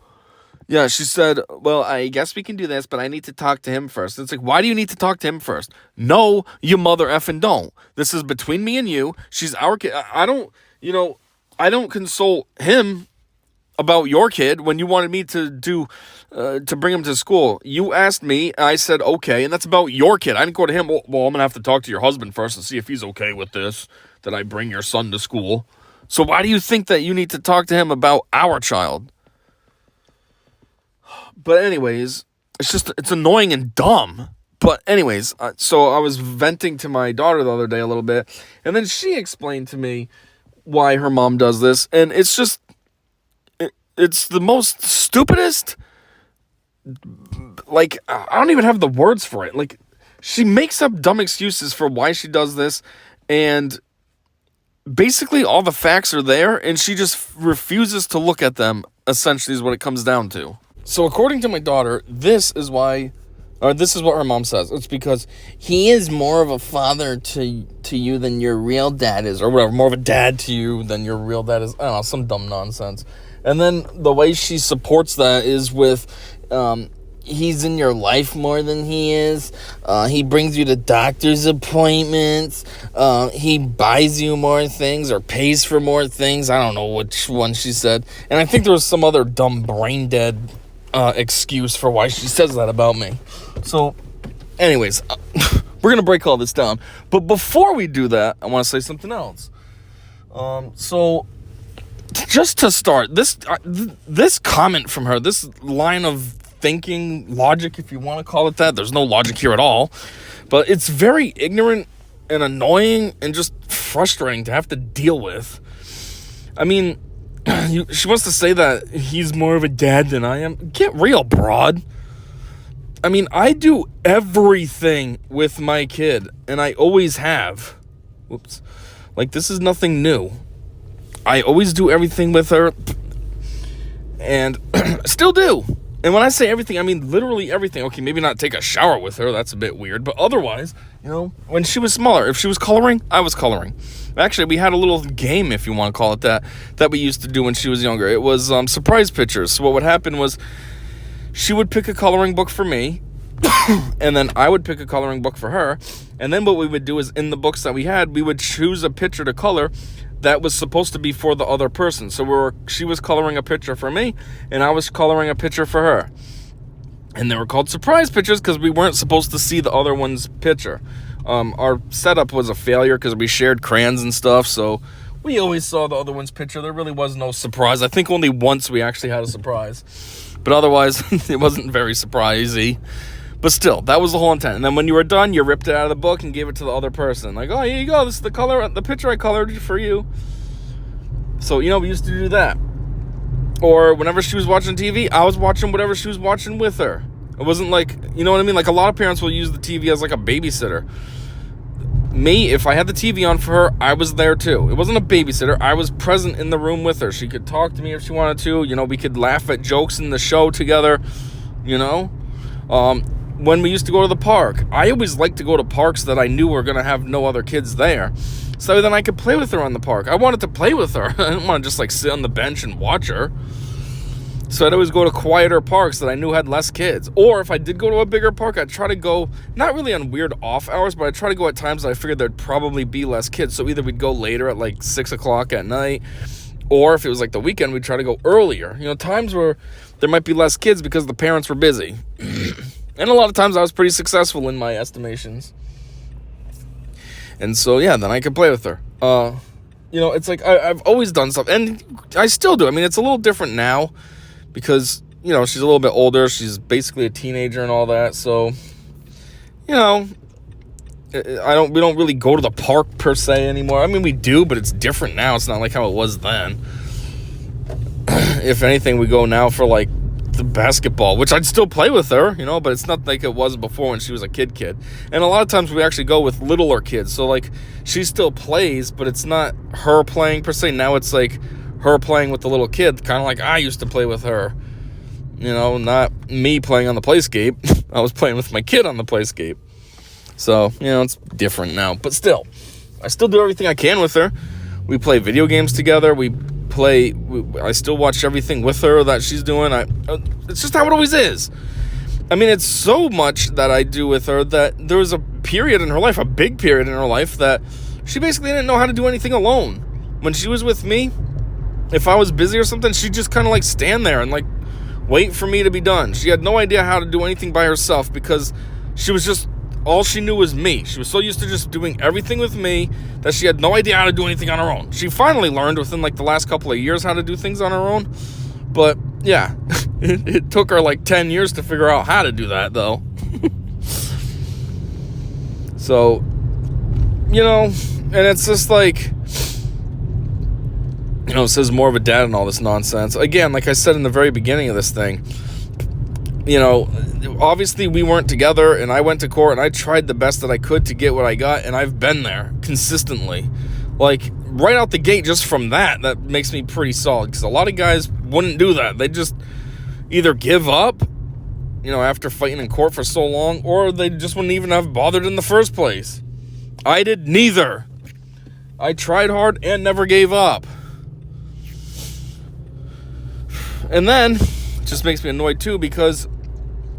Yeah, she said, well, I guess we can do this, but I need to talk to him first. It's like, why do you need to talk to him first? No, you mother effing don't. This is between me and you. She's our kid. I don't consult him about your kid when you wanted me to bring him to school. You asked me, I said, okay, and that's about your kid. I didn't go to him, well, I'm going to have to talk to your husband first and see if he's okay with this, that I bring your son to school. So why do you think that you need to talk to him about our child? But anyways, it's annoying and dumb. But anyways, so I was venting to my daughter the other day a little bit, and then she explained to me why her mom does this, and it's just, it's the most stupidest, like, I don't even have the words for it. Like, she makes up dumb excuses for why she does this, and basically all the facts are there, and she just refuses to look at them, essentially, is what it comes down to. So according to my daughter, this is why Or this is what her mom says. It's because he is more of a father to you than your real dad is, or whatever. More of a dad to you than your real dad is. I don't know, some dumb nonsense. And then the way she supports that is with, he's in your life more than he is. He brings you to doctor's appointments. He buys you more things or pays for more things. I don't know which one she said. And I think there was some other dumb brain dead excuse for why she says that about me. So, anyways, we're going to break all this down. But before we do that, I want to say something else. So, just to start, this comment from her, this line of thinking, logic, if you want to call it that, there's no logic here at all. But it's very ignorant and annoying and just frustrating to have to deal with. I mean, she wants to say that he's more of a dad than I am. Get real, broad. I mean, I do everything with my kid, and I always have. Whoops. Like, this is nothing new. I always do everything with her, and still do. And when I say everything, I mean literally everything. Okay, maybe not take a shower with her. That's a bit weird. But otherwise, when she was smaller, if she was coloring, I was coloring. Actually, we had a little game, if you want to call it that we used to do when she was younger. It was surprise pictures. So what would happen was she would pick a coloring book for me, and then I would pick a coloring book for her. And then what we would do is in the books that we had, we would choose a picture to color that was supposed to be for the other person. So she was coloring a picture for me, and I was coloring a picture for her. And they were called surprise pictures because we weren't supposed to see the other one's picture. Our setup was a failure because we shared crayons and stuff, so we always saw the other one's picture. There really was no surprise. I think only once we actually had a surprise. But otherwise, it wasn't very surprisey. But still, that was the whole intent. And then when you were done, you ripped it out of the book and gave it to the other person. Like, oh, here you go. This is the picture I colored for you. So, we used to do that. Or whenever she was watching TV, I was watching whatever she was watching with her. It wasn't like, you know what I mean? Like, a lot of parents will use the TV as like a babysitter. Me, if I had the TV on for her, I was there too. It wasn't a babysitter. I was present in the room with her. She could talk to me if she wanted to. We could laugh at jokes in the show together, When we used to go to the park, I always liked to go to parks that I knew were going to have no other kids there. So then I could play with her on the park. I wanted to play with her. I didn't want to just like sit on the bench and watch her. So I'd always go to quieter parks that I knew had less kids. Or if I did go to a bigger park, I'd try to go, not really on weird off hours, but I'd try to go at times that I figured there'd probably be less kids. So either we'd go later at like 6 o'clock at night, or if it was like the weekend, we'd try to go earlier. Times where there might be less kids because the parents were busy. And a lot of times I was pretty successful in my estimations. And so, yeah, then I could play with her. It's like I've always done stuff, and I still do. I mean, it's a little different now because, she's a little bit older. She's basically a teenager and all that. So, we don't really go to the park per se anymore. I mean, we do, but it's different now. It's not like how it was then. If anything, we go now for like the basketball, which I'd still play with her, but it's not like it was before when she was a kid. And a lot of times we actually go with littler kids. So like she still plays, but it's not her playing per se. Now it's like her playing with the little kid, kind of like I used to play with her. Not me playing on the playscape. I was playing with my kid on the playscape. So, it's different now. But still, I still do everything I can with her. We play video games together. I still watch everything with her that she's doing. It's just how it always is. I mean, it's so much that I do with her that there was a period in her life, a big period in her life, that she basically didn't know how to do anything alone. When she was with me, if I was busy or something, she'd just kind of like stand there and like wait for me to be done. She had no idea how to do anything by herself because she was just, all she knew was me. She was so used to just doing everything with me that she had no idea how to do anything on her own. She finally learned within like the last couple of years how to do things on her own. But yeah, it took her like 10 years to figure out how to do that though. So, and it's just like, it says more of a dad and all this nonsense. Again, like I said in the very beginning of this thing, obviously we weren't together, and I went to court, and I tried the best that I could to get what I got, and I've been there consistently. Like, right out the gate, just from that makes me pretty solid, because a lot of guys wouldn't do that. They just either give up after fighting in court for so long, or they just wouldn't even have bothered in the first place. I did neither. I tried hard and never gave up. And then, it just makes me annoyed too, because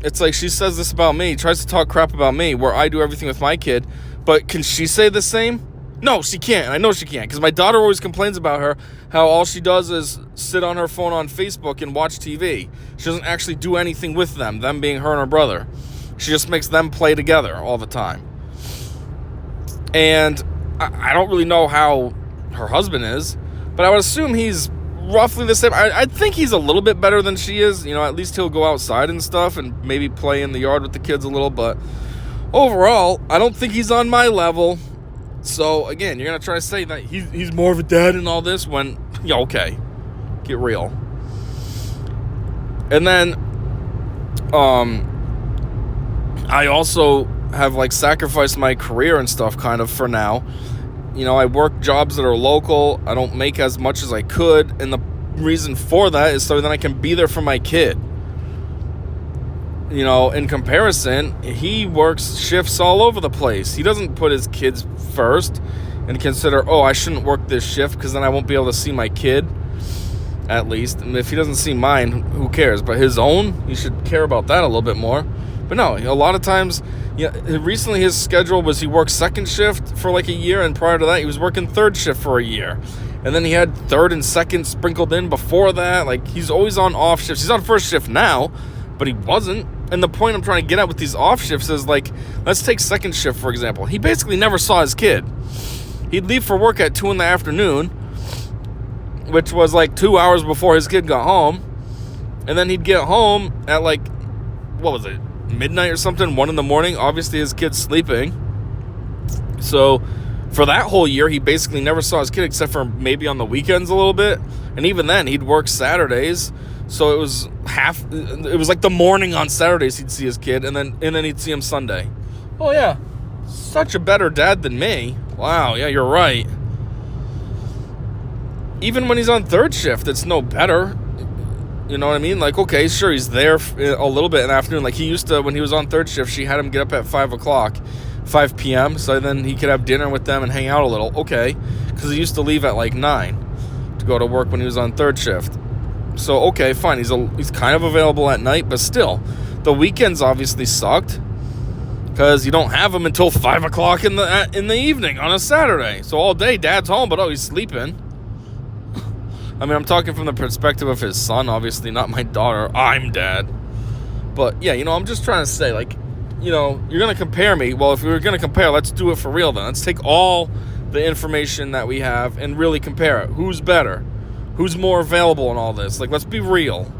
it's like she says this about me, tries to talk crap about me, where I do everything with my kid, but can she say the same? No, she can't. I know she can't, because my daughter always complains about her, how all she does is sit on her phone on Facebook and watch TV. She doesn't actually do anything with them being her and her brother. She just makes them play together all the time. And I don't really know how her husband is, but I would assume he's roughly the same. I think he's a little bit better than she is. At least he'll go outside and stuff and maybe play in the yard with the kids a little, but overall, I don't think he's on my level. So, again, you're going to try to say that he's more of a dad and all this when, okay, get real. And then, I also have, sacrificed my career and stuff kind of for now. I work jobs that are local. I don't make as much as I could. And the reason for that is so that I can be there for my kid. In comparison, he works shifts all over the place. He doesn't put his kids first and consider, I shouldn't work this shift because then I won't be able to see my kid, at least. And if he doesn't see mine, who cares? But his own, he should care about that a little bit more. But no, a lot of times, recently his schedule was he worked second shift for a year, and prior to that, he was working third shift for a year. And then he had third and second sprinkled in before that. He's always on off shifts. He's on first shift now, but he wasn't. And the point I'm trying to get at with these off shifts is, let's take second shift, for example. He basically never saw his kid. He'd leave for work at 2 in the afternoon, which was 2 hours before his kid got home. And then he'd get home at midnight or something, 1 in the morning. Obviously his kid's sleeping. So for that whole year, he basically never saw his kid except for maybe on the weekends a little bit. And even then, he'd work Saturdays. So it was the morning on Saturdays he'd see his kid, and then he'd see him Sunday. Oh yeah, such a better dad than me. Wow, yeah, you're right. Even when he's on third shift, it's no better. You know what I mean? Okay, sure, he's there a little bit in the afternoon. He used to, when he was on third shift, she had him get up at 5 p.m., so then he could have dinner with them and hang out a little. Okay, because he used to leave at 9 to go to work when he was on third shift. So, okay, fine, he's kind of available at night, but still, the weekends obviously sucked, because you don't have him until 5 o'clock in the evening on a Saturday. So all day, Dad's home, but he's sleeping. I mean, I'm talking from the perspective of his son, obviously, not my daughter. I'm Dad. But, yeah, I'm just trying to say, you're going to compare me. Well, if we were going to compare, let's do it for real then. Let's take all the information that we have and really compare it. Who's better? Who's more available in all this? Let's be real.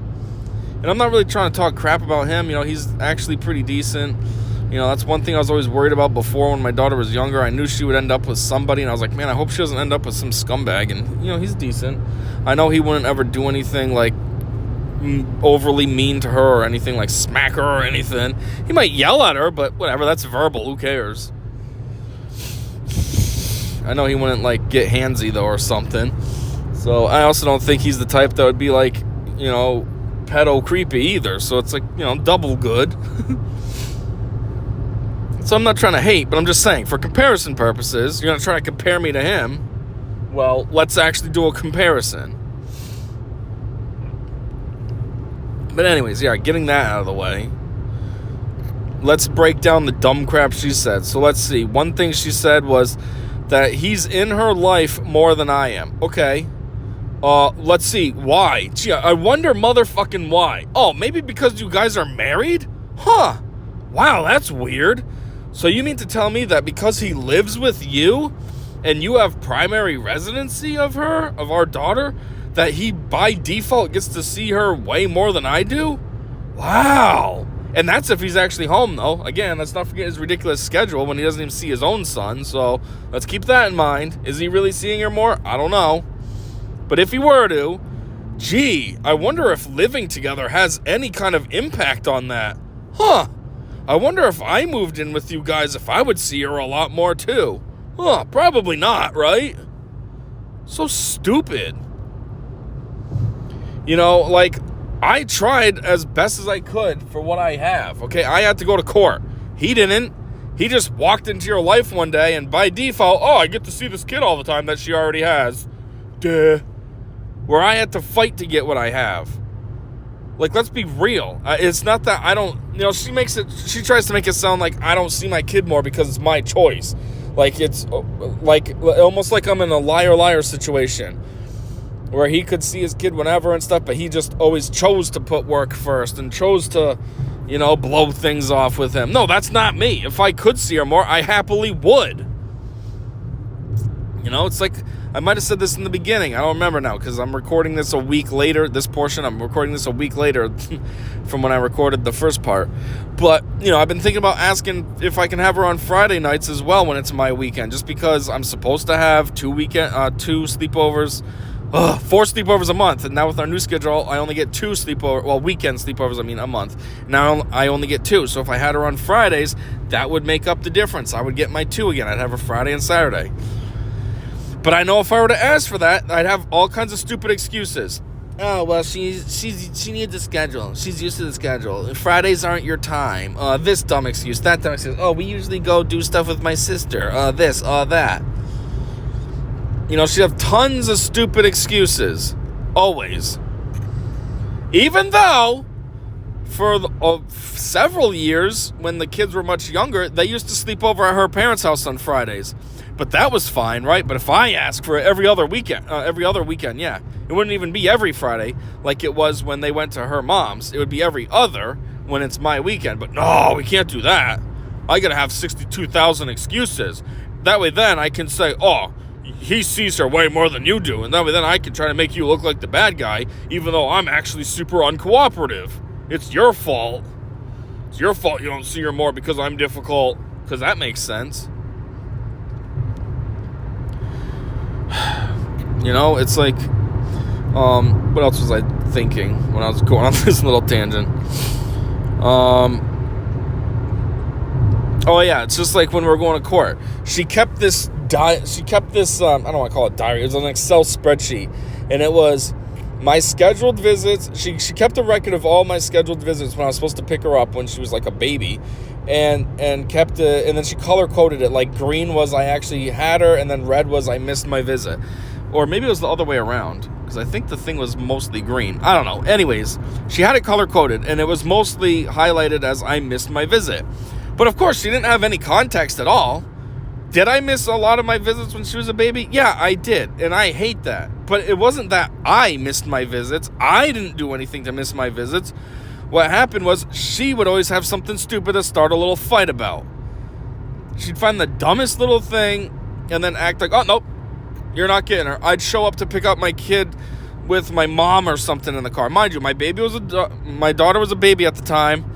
And I'm not really trying to talk crap about him. He's actually pretty decent. That's one thing I was always worried about before when my daughter was younger. I knew she would end up with somebody, and I was like, man, I hope she doesn't end up with some scumbag. And, he's decent. I know he wouldn't ever do anything, overly mean to her or anything, smack her or anything. He might yell at her, but whatever, that's verbal. Who cares? I know he wouldn't, get handsy, though, or something. So I also don't think he's the type that would be pedo creepy either. So it's double good. So I'm not trying to hate, but I'm just saying, for comparison purposes, you're going to try to compare me to him. Well, let's actually do a comparison. But anyways, yeah, getting that out of the way. Let's break down the dumb crap she said. So let's see. One thing she said was that he's in her life more than I am. Okay. Let's see. Why? Gee, I wonder motherfucking why. Oh, maybe because you guys are married? Huh. Wow, that's weird. So you mean to tell me that because he lives with you and you have primary residency of our daughter, that he by default gets to see her way more than I do? Wow. And that's if he's actually home, though. Again, let's not forget his ridiculous schedule when he doesn't even see his own son. So let's keep that in mind. Is he really seeing her more? I don't know. But if he were to, gee, I wonder if living together has any kind of impact on that. Huh. I wonder if I moved in with you guys, if I would see her a lot more too. Huh, probably not, right? So stupid. I tried as best as I could for what I have. Okay, I had to go to court. He didn't. He just walked into your life one day, and by default, oh, I get to see this kid all the time that she already has. Duh. Where I had to fight to get what I have. Like, let's be real. It's not that I don't, she tries to make it sound like I don't see my kid more because it's my choice. Like, it's like almost like I'm in a liar situation where he could see his kid whenever and stuff, but he just always chose to put work first and chose to, blow things off with him. No, that's not me. If I could see her more, I happily would. It's like, I might have said this in the beginning. I don't remember now because I'm recording this a week later. I'm recording this a week later from when I recorded the first part. But, I've been thinking about asking if I can have her on Friday nights as well when it's my weekend, just because I'm supposed to have 2 sleepovers, 4 sleepovers a month. And now with our new schedule, I only get 2 weekend sleepovers, a month. Now I only get 2. So if I had her on Fridays, that would make up the difference. I would get my 2 again. I'd have her Friday and Saturday. But I know if I were to ask for that, I'd have all kinds of stupid excuses. Oh, well, she needs a schedule. She's used to the schedule. Fridays aren't your time. This dumb excuse, that dumb excuse. Oh, we usually go do stuff with my sister. This, that. She'd have tons of stupid excuses. Always. Even though, for several years, when the kids were much younger, they used to sleep over at her parents' house on Fridays. But that was fine, right? But if I ask for it every other weekend, yeah. It wouldn't even be every Friday like it was when they went to her mom's. It would be every other when it's my weekend. But no, we can't do that. I got to have 62,000 excuses. That way then I can say, oh, he sees her way more than you do. And that way then I can try to make you look like the bad guy, even though I'm actually super uncooperative. It's your fault. It's your fault you don't see her more because I'm difficult. Because that makes sense. It's like, what else was I thinking when I was going on this little tangent? Oh yeah, it's just like when we were going to court. She kept this, I don't want to call it diary, it was an Excel spreadsheet, and it was my scheduled visits. She kept a record of all my scheduled visits when I was supposed to pick her up when she was like a baby, and kept it, and then she color coded it. Like green was I actually had her, and then red was I missed my visit. Or maybe it was the other way around, because I think the thing was mostly green. I don't know. Anyways, she had it color-coded, and it was mostly highlighted as I missed my visit. But of course, she didn't have any context at all. Did I miss a lot of my visits when she was a baby? Yeah, I did, and I hate that. But it wasn't that I missed my visits. I didn't do anything to miss my visits. What happened was she would always have something stupid to start a little fight about. She'd find the dumbest little thing and then act like, oh, nope. You're not getting her. I'd show up to pick up my kid with my mom or something in the car. Mind you, my daughter was a baby at the time.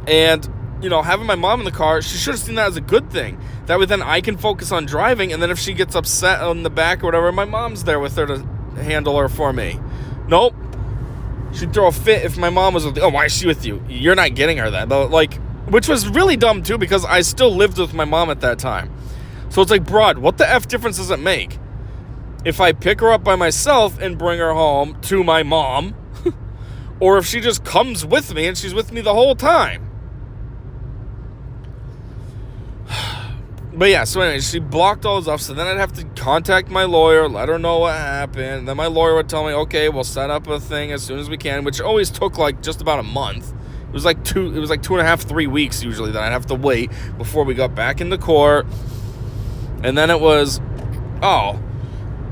And, having my mom in the car, she should have seen that as a good thing. That way then I can focus on driving. And then if she gets upset on the back or whatever, my mom's there with her to handle her for me. Nope. She'd throw a fit if my mom was with you. Oh, why is she with you? You're not getting her that. Which was really dumb too, because I still lived with my mom at that time. So it's like, broad, what the F difference does it make? If I pick her up by myself and bring her home to my mom, or if she just comes with me and she's with me the whole time. But yeah, so anyway, she blocked all this off, so then I'd have to contact my lawyer, let her know what happened. Then my lawyer would tell me, okay, we'll set up a thing as soon as we can, which always took like just about a month. It was like 2.5, 3 weeks usually that I'd have to wait before we got back into court. And then it was,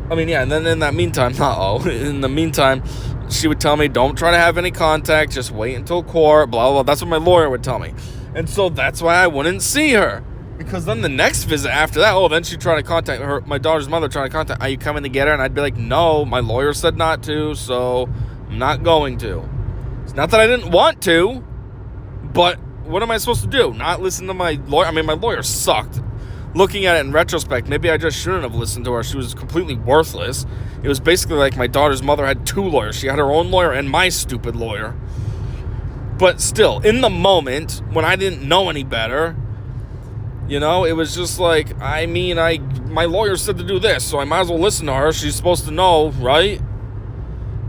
and then in the meantime, she would tell me, don't try to have any contact, just wait until court, blah, blah, blah. That's what my lawyer would tell me. And so that's why I wouldn't see her. Because then the next visit after that, then she'd try to contact her, my daughter's mother trying to contact, are you coming to get her? And I'd be like, no, my lawyer said not to, so I'm not going to. It's not that I didn't want to, but what am I supposed to do? Not listen to my lawyer? My lawyer sucked. Looking at it in retrospect, maybe I just shouldn't have listened to her. She was completely worthless. It was basically like my daughter's mother had 2 lawyers. She had her own lawyer and my stupid lawyer. But still, in the moment, when I didn't know any better, it was just like, my lawyer said to do this, so I might as well listen to her. She's supposed to know, right?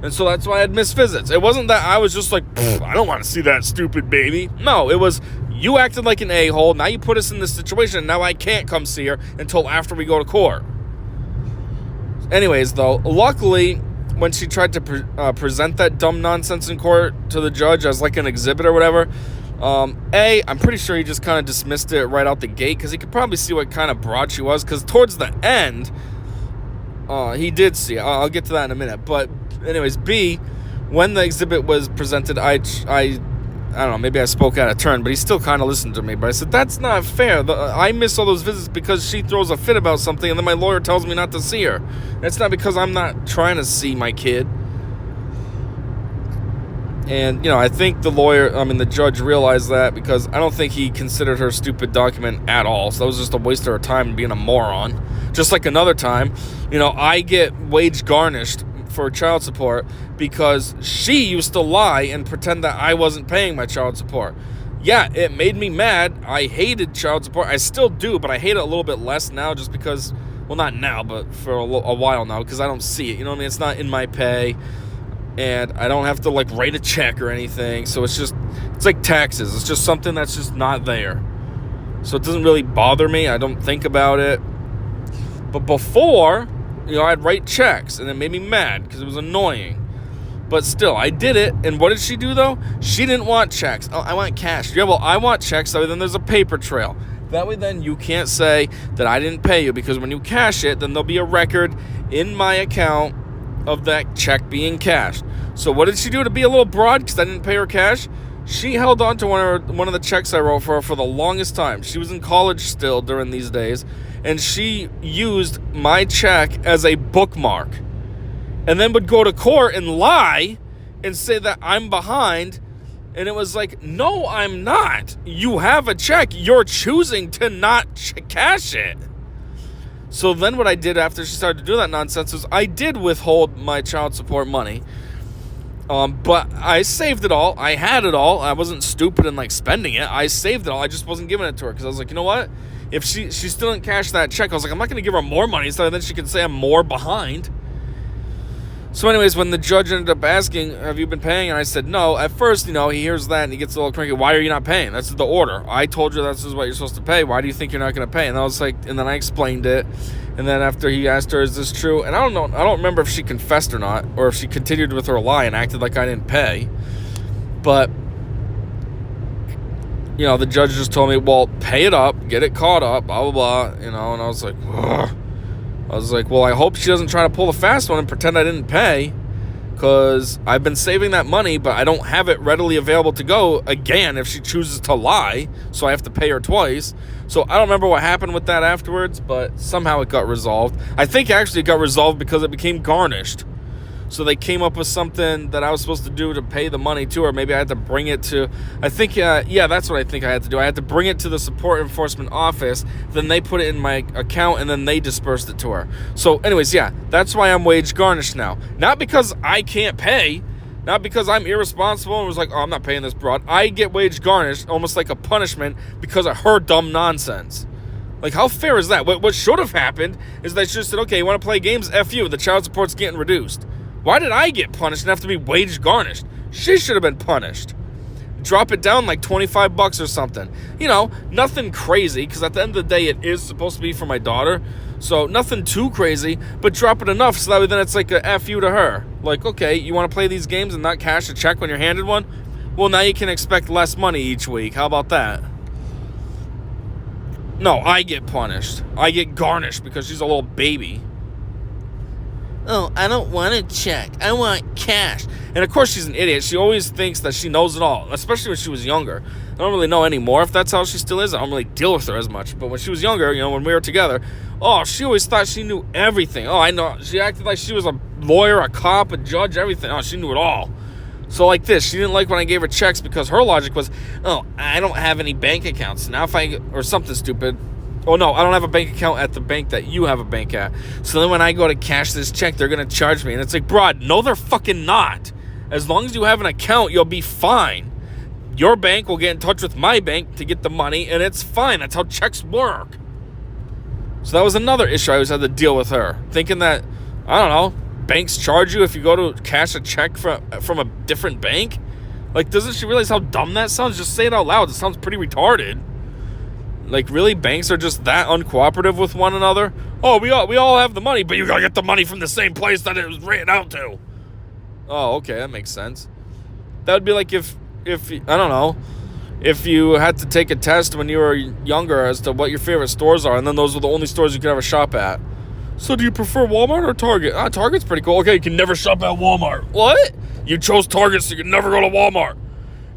And so that's why I'd miss visits. It wasn't that I was just like, I don't want to see that stupid baby. No, it was, you acted like an a-hole. Now you put us in this situation. Now I can't come see her until after we go to court. Anyways, though, luckily, when she tried to present that dumb nonsense in court to the judge as like an exhibit or whatever, I'm pretty sure he just kind of dismissed it right out the gate because he could probably see what kind of broad she was. Because towards the end, he did see. I'll get to that in a minute. But anyways, B, when the exhibit was presented, I don't know, maybe I spoke out of turn, but he still kind of listened to me. But I said, that's not fair. I miss all those visits because she throws a fit about something, and then my lawyer tells me not to see her. That's not because I'm not trying to see my kid. And, I think the judge realized that because I don't think he considered her stupid document at all. So that was just a waste of her time being a moron. Just like another time, I get wage garnished for child support because she used to lie and pretend that I wasn't paying my child support. Yeah, it made me mad. I hated child support. I still do, but I hate it a little bit less now just because, well, not now, but for a while now because I don't see it. You know what I mean? It's not in my pay. And I don't have to write a check or anything. So it's like taxes. It's just something that's just not there. So it doesn't really bother me. I don't think about it. But before, I'd write checks and it made me mad because it was annoying. But still, I did it. And what did she do though? She didn't want checks. Oh, I want cash. Yeah, well, I want checks. So then there's a paper trail. That way then you can't say that I didn't pay you because when you cash it, then there'll be a record in my account of that check being cashed. So what did she do to be a little broad because I didn't pay her cash? She held on to one of the checks I wrote for her for the longest time. She was in college still during these days, and she used my check as a bookmark and then would go to court and lie and say that I'm behind. And it was like, no, I'm not. You have a check. You're choosing to not cash it. So then what I did after she started to do that nonsense was I did withhold my child support money. But I saved it all. I had it all. I wasn't stupid and spending it. I saved it all. I just wasn't giving it to her because I was like, you know what? If she still didn't cash that check, I was like, I'm not going to give her more money so then she can say I'm more behind. So anyways, when the judge ended up asking, have you been paying? And I said, no. At first, he hears that and he gets a little cranky. Why are you not paying? That's the order. I told you this is what you're supposed to pay. Why do you think you're not going to pay? And I was like, and then I explained it. And then after he asked her, is this true? And I don't know. I don't remember if she confessed or not, or if she continued with her lie and acted like I didn't pay. But, the judge just told me, well, pay it up, get it caught up, blah, blah, blah, and I was like, ugh. I was like, well, I hope she doesn't try to pull a fast one and pretend I didn't pay because I've been saving that money, but I don't have it readily available to go again if she chooses to lie, so I have to pay her twice. So I don't remember what happened with that afterwards, but somehow it got resolved. I think actually it got resolved because it became garnished. So they came up with something that I was supposed to do to pay the money to her. Maybe I had to bring it to, that's what I think I had to do. I had to bring it to the support enforcement office. Then they put it in my account and then they dispersed it to her. So anyways, that's why I'm wage garnished now. Not because I can't pay, not because I'm irresponsible and was like, oh, I'm not paying this broad. I get wage garnished almost like a punishment because of her dumb nonsense. How fair is that? What should have happened is they should have said, okay, you want to play games? F you. The child support's getting reduced. Why did I get punished and have to be wage garnished? She should have been punished. Drop it down $25 or something. Nothing crazy, because at the end of the day, it is supposed to be for my daughter. So nothing too crazy, but drop it enough so that way then it's like a F you to her. Okay, you want to play these games and not cash a check when you're handed one? Well, now you can expect less money each week. How about that? No, I get punished. I get garnished because she's a little baby. Oh, I don't want a check. I want cash. And of course she's an idiot. She always thinks that she knows it all, especially when she was younger. I don't really know anymore if that's how she still is. I don't really deal with her as much. But when she was younger, when we were together, she always thought she knew everything. Oh, I know. She acted like she was a lawyer, a cop, a judge, everything. Oh, she knew it all. So like this, she didn't like when I gave her checks because her logic was, oh, I don't have any bank accounts. Now or something stupid. Oh, no, I don't have a bank account at the bank that you have a bank at. So then when I go to cash this check, they're going to charge me. And it's like, broad, no, they're fucking not. As long as you have an account, you'll be fine. Your bank will get in touch with my bank to get the money, and it's fine. That's how checks work. So that was another issue I always had to deal with her. Thinking that, I don't know, banks charge you if you go to cash a check from a different bank? Like, doesn't she realize how dumb that sounds? Just say it out loud. It sounds pretty retarded. Like, really? Banks are just that uncooperative with one another? Oh, we all have the money, but you gotta get the money from the same place that it was written out to. Oh, okay, that makes sense. That would be like if I don't know, if you had to take a test when you were younger as to what your favorite stores are, and then those were the only stores you could ever shop at. So do you prefer Walmart or Target? Target's pretty cool. Okay, you can never shop at Walmart. What? You chose Target, so you can never go to Walmart.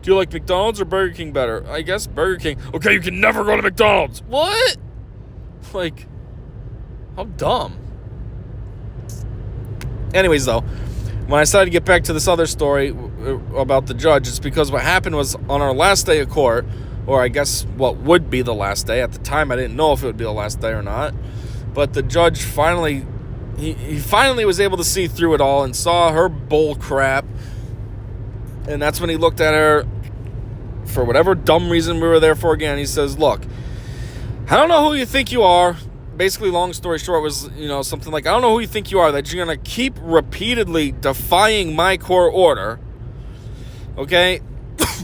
Do you like McDonald's or Burger King better? I guess Burger King. Okay, you can never go to McDonald's. What? Like, how dumb. Anyways, though, when I decided to get back to this other story about the judge, it's because what happened was on our last day of court, or I guess what would be the last day. At the time, I didn't know if it would be the last day or not. But the judge finally, he finally was able to see through it all and saw her bull crap. And that's when he looked at her for whatever dumb reason we were there for again. He says, look, I don't know who you think you are. Basically, long story short was, something like, I don't know who you think you are, that you're going to keep repeatedly defying my court order. Okay?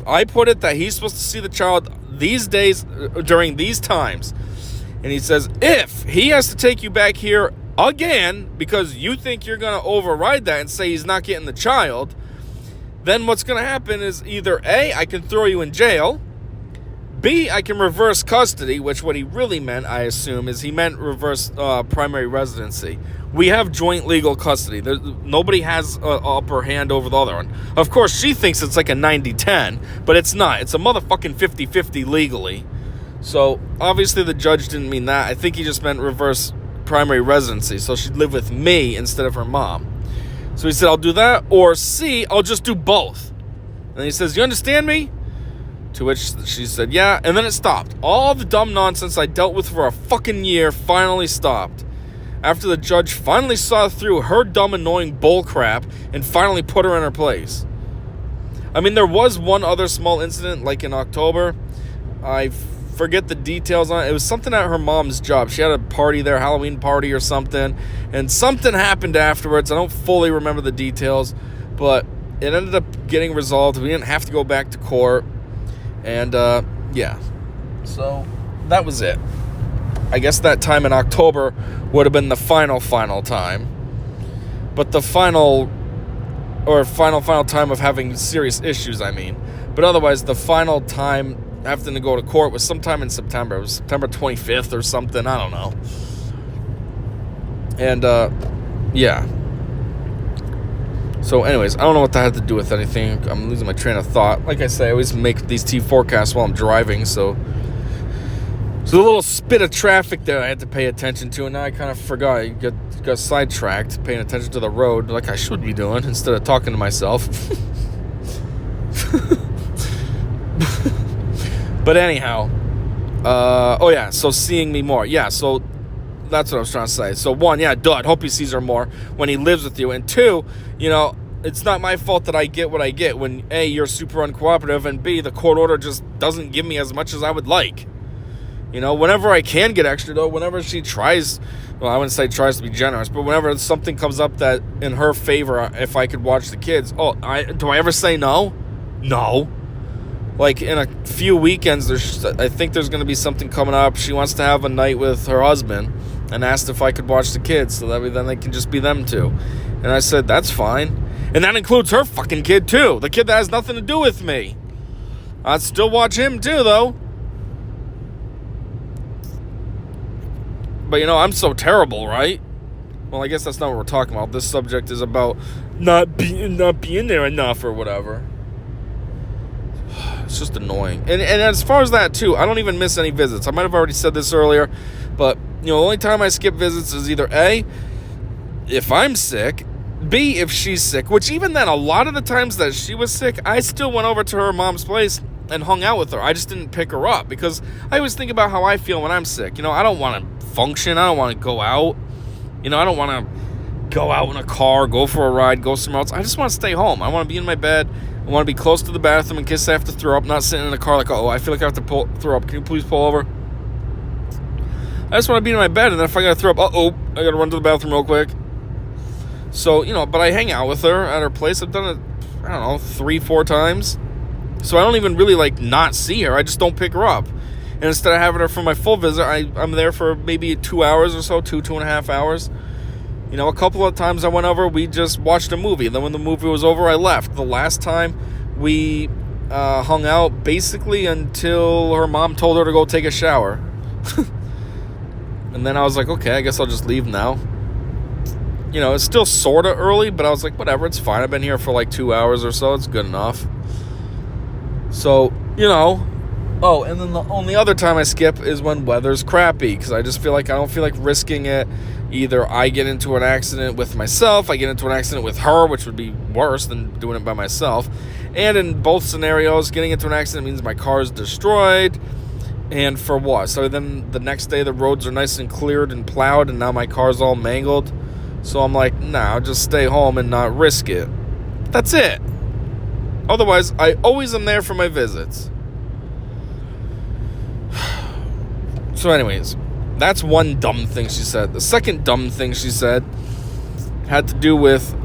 I put it that he's supposed to see the child these days, during these times. And he says, if he has to take you back here again because you think you're going to override that and say he's not getting the child, then what's going to happen is either A, I can throw you in jail, B, I can reverse custody, which what he really meant, I assume, is he meant reverse primary residency. We have joint legal custody. Nobody has an upper hand over the other one. Of course, she thinks it's like a 90-10, but it's not. It's a motherfucking 50-50 legally. So, obviously, the judge didn't mean that. I think he just meant reverse primary residency, so she'd live with me instead of her mom. So he said, I'll do that, or C, I'll just do both. And he says, you understand me? To which she said, yeah, and then it stopped. All the dumb nonsense I dealt with for a fucking year finally stopped. After the judge finally saw through her dumb, annoying bullcrap and finally put her in her place. I mean, there was one other small incident, like in October. I forget the details on it. It was something at her mom's job. She had a party there, Halloween party or something, and something happened afterwards. I don't fully remember the details, but it ended up getting resolved. We didn't have to go back to court, and yeah, so that was it. I guess that time in October would have been the final time, but the final time of having serious issues, I mean. But otherwise, the final time having to go to court was sometime in September. It was September 25th or something. I don't know. And, yeah. So, anyways, I don't know what that had to do with anything. I'm losing my train of thought. Like I say, I always make these T4Casts while I'm driving, so there's a little spit of traffic there I had to pay attention to, and now I kind of forgot. I got sidetracked paying attention to the road like I should be doing instead of talking to myself. But anyhow, so seeing me more. Yeah, so that's what I was trying to say. So one, yeah, I'd hope he sees her more when he lives with you. And two, it's not my fault that I get what I get when A, you're super uncooperative, and B, the court order just doesn't give me as much as I would like. Whenever I can get extra, though, whenever she tries, well, I wouldn't say tries to be generous, but whenever something comes up that in her favor, if I could watch the kids, do I ever say no? No. Like, in a few weekends, I think there's going to be something coming up. She wants to have a night with her husband and asked if I could watch the kids so that then they can just be them two. And I said, that's fine. And that includes her fucking kid, too. The kid that has nothing to do with me. I'd still watch him, too, though. But, I'm so terrible, right? Well, I guess that's not what we're talking about. This subject is about not being there enough or whatever. It's just annoying. And as far as that, too, I don't even miss any visits. I might have already said this earlier, but, the only time I skip visits is either A, if I'm sick, B, if she's sick, which even then, a lot of the times that she was sick, I still went over to her mom's place and hung out with her. I just didn't pick her up because I always think about how I feel when I'm sick. I don't want to function. I don't want to go out. I don't want to go out in a car, go for a ride, go somewhere else. I just want to stay home. I want to be in my bed. I want to be close to the bathroom in case I have to throw up, not sitting in a car like, I feel like I have to throw up. Can you please pull over? I just want to be in my bed, and then if I got to throw up, I got to run to the bathroom real quick. So, but I hang out with her at her place. I've done it, I don't know, 3-4 times. So I don't even really, not see her. I just don't pick her up. And instead of having her for my full visit, I'm there for maybe 2 hours or so, 2.5 hours. A couple of times I went over, we just watched a movie. Then when the movie was over, I left. The last time we hung out basically until her mom told her to go take a shower. And then I was like, okay, I guess I'll just leave now. It's still sort of early, but I was like, whatever, it's fine. I've been here for 2 hours or so. It's good enough. So, Oh, and then the only other time I skip is when weather's crappy, because I just feel like I don't feel like risking it. Either I get into an accident with myself, I get into an accident with her, which would be worse than doing it by myself. And in both scenarios, getting into an accident means my car is destroyed. And for what? So then the next day the roads are nice and cleared and plowed, and now my car's all mangled. So I'm like, nah, I'll just stay home and not risk it. That's it. Otherwise, I always am there for my visits. So anyways, that's one dumb thing she said. The second dumb thing she said had to do with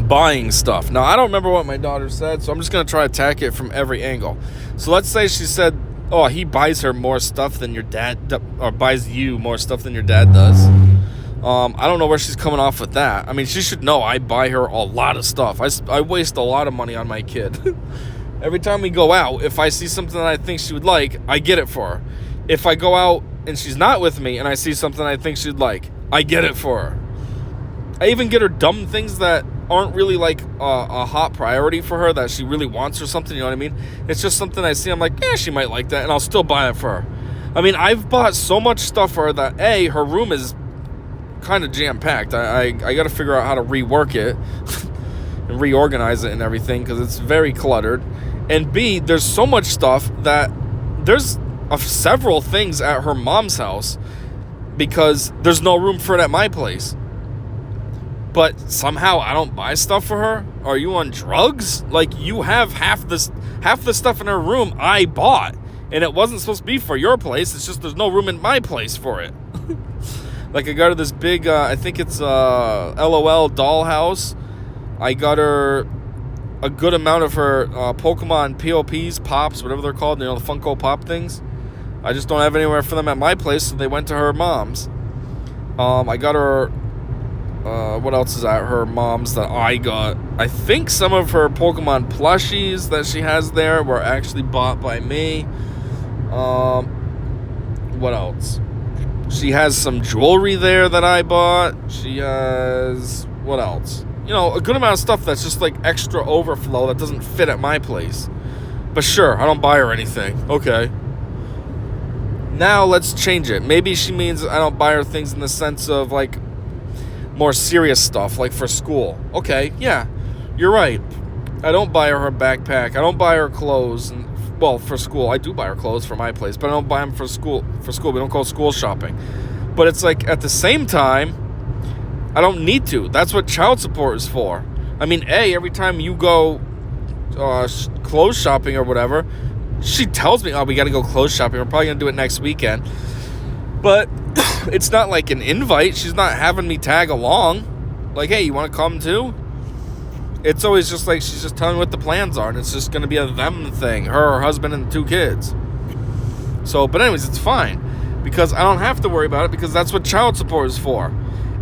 buying stuff. Now, I don't remember what my daughter said, so I'm just going to try to attack it from every angle. So let's say she said, oh, he buys her more stuff than your dad, or buys you more stuff than your dad does. I don't know where she's coming off with that. I mean, she should know I buy her a lot of stuff. I waste a lot of money on my kid. Every time we go out, if I see something that I think she would like, I get it for her. If I go out and she's not with me and I see something I think she'd like, I get it for her. I even get her dumb things that aren't really a hot priority for her, that she really wants or something, you know what I mean? It's just something I see, I'm like, yeah, she might like that, and I'll still buy it for her. I mean, I've bought so much stuff for her that, A, her room is kind of jam-packed. I got to figure out how to rework it and reorganize it and everything, because it's very cluttered. And B, there's so much stuff that there's several things at her mom's house because there's no room for it at my place. But somehow I don't buy stuff for her? Are you on drugs? You have half the stuff in her room I bought, and it wasn't supposed to be for your place. It's just there's no room in my place for it. I got her this big, I think it's LOL dollhouse. I got her a good amount of her Pokemon POPs, Pops, whatever they're called, the Funko Pop things. I just don't have anywhere for them at my place, so they went to her mom's. I got her, what else is at her mom's that I got? I think some of her Pokemon plushies that she has there were actually bought by me. What else? She has some jewelry there that I bought. She has, what else? A good amount of stuff that's just extra overflow that doesn't fit at my place. But sure, I don't buy her anything. Okay. Now let's change it. Maybe she means I don't buy her things in the sense of more serious stuff, for school. Okay, yeah, you're right. I don't buy her backpack. I don't buy her clothes. Well, for school, I do buy her clothes for my place, but I don't buy them for school. We don't go school shopping. But it's at the same time, I don't need to. That's what child support is for. I mean, every time you go clothes shopping or whatever, she tells me, oh, we got to go clothes shopping. We're probably going to do it next weekend. But it's not like an invite. She's not having me tag along. Hey, you want to come too? It's always just she's just telling me what the plans are, and it's just going to be a them thing. Her husband, and the 2 kids. So, but anyways, it's fine. Because I don't have to worry about it, because that's what child support is for.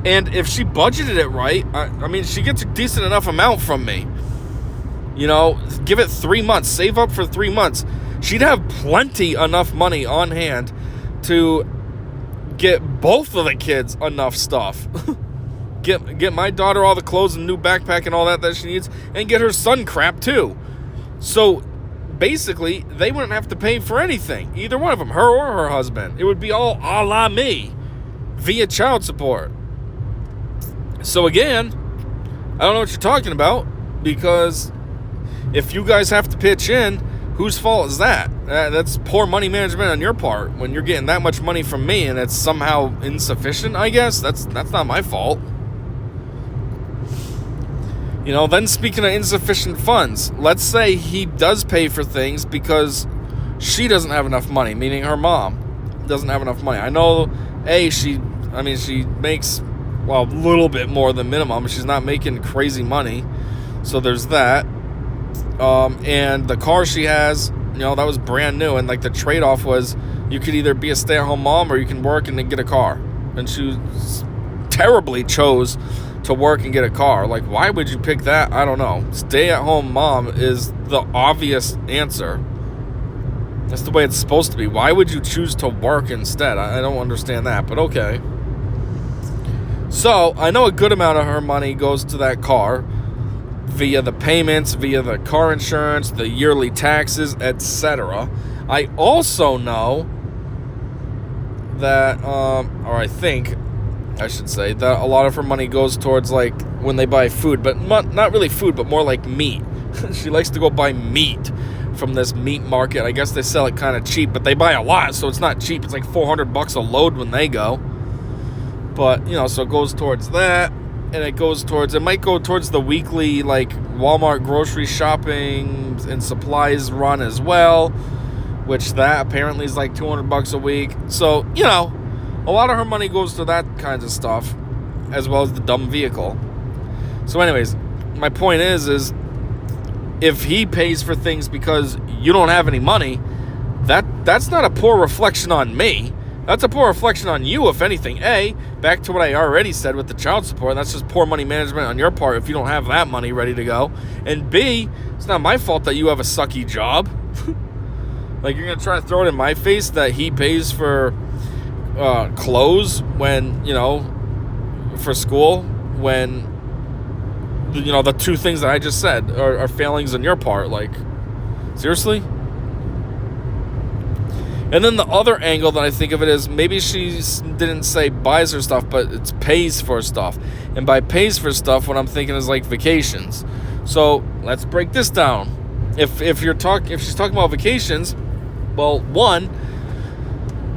And if she budgeted it right, I mean, she gets a decent enough amount from me. Give it 3 months. Save up for 3 months. She'd have plenty enough money on hand to get both of the kids enough stuff. Get my daughter all the clothes and new backpack and all that she needs, and get her son crap too. So basically, they wouldn't have to pay for anything. Either one of them, her or her husband. It would be all a la me via child support. So again, I don't know what you're talking about, because if you guys have to pitch in, whose fault is that? That's poor money management on your part when you're getting that much money from me and it's somehow insufficient, I guess. That's not my fault. Then speaking of insufficient funds, let's say he does pay for things because she doesn't have enough money, meaning her mom doesn't have enough money. I know, she makes well, a little bit more than minimum. She's not making crazy money. So there's that. And the car she has, that was brand new. And like the trade-off was you could either be a stay-at-home mom or you can work and then get a car. And she terribly chose to work and get a car. Like, why would you pick that? I don't know. Stay-at-home mom is the obvious answer. That's the way it's supposed to be. Why would you choose to work instead? I don't understand that, but okay. So, I know a good amount of her money goes to that car via the payments, via the car insurance, the yearly taxes, etc. I also know that, or I think, I should say, that a lot of her money goes towards, like, when they buy food, but not really food, but more like meat. She likes to go buy meat from this meat market. I guess they sell it kind of cheap, but they buy a lot, so it's not cheap. It's like $400 a load when they go. But, so it goes towards that, and it might go towards the weekly, like, Walmart grocery shopping and supplies run as well, which that apparently is like $200 a week. So, a lot of her money goes to that kinds of stuff, as well as the dumb vehicle. So anyways, my point is if he pays for things because you don't have any money, that's not a poor reflection on me. That's a poor reflection on you, if anything. A, back to what I already said with the child support, that's just poor money management on your part if you don't have that money ready to go. And B, it's not my fault that you have a sucky job. Like, you're going to try to throw it in my face that he pays for clothes when, for school, when, the two things that I just said are failings on your part. Like, seriously? And then the other angle that I think of it is maybe she didn't say buys her stuff, but it's pays for stuff. And by pays for stuff, what I'm thinking is like vacations. So let's break this down. If she's talking about vacations, well, one,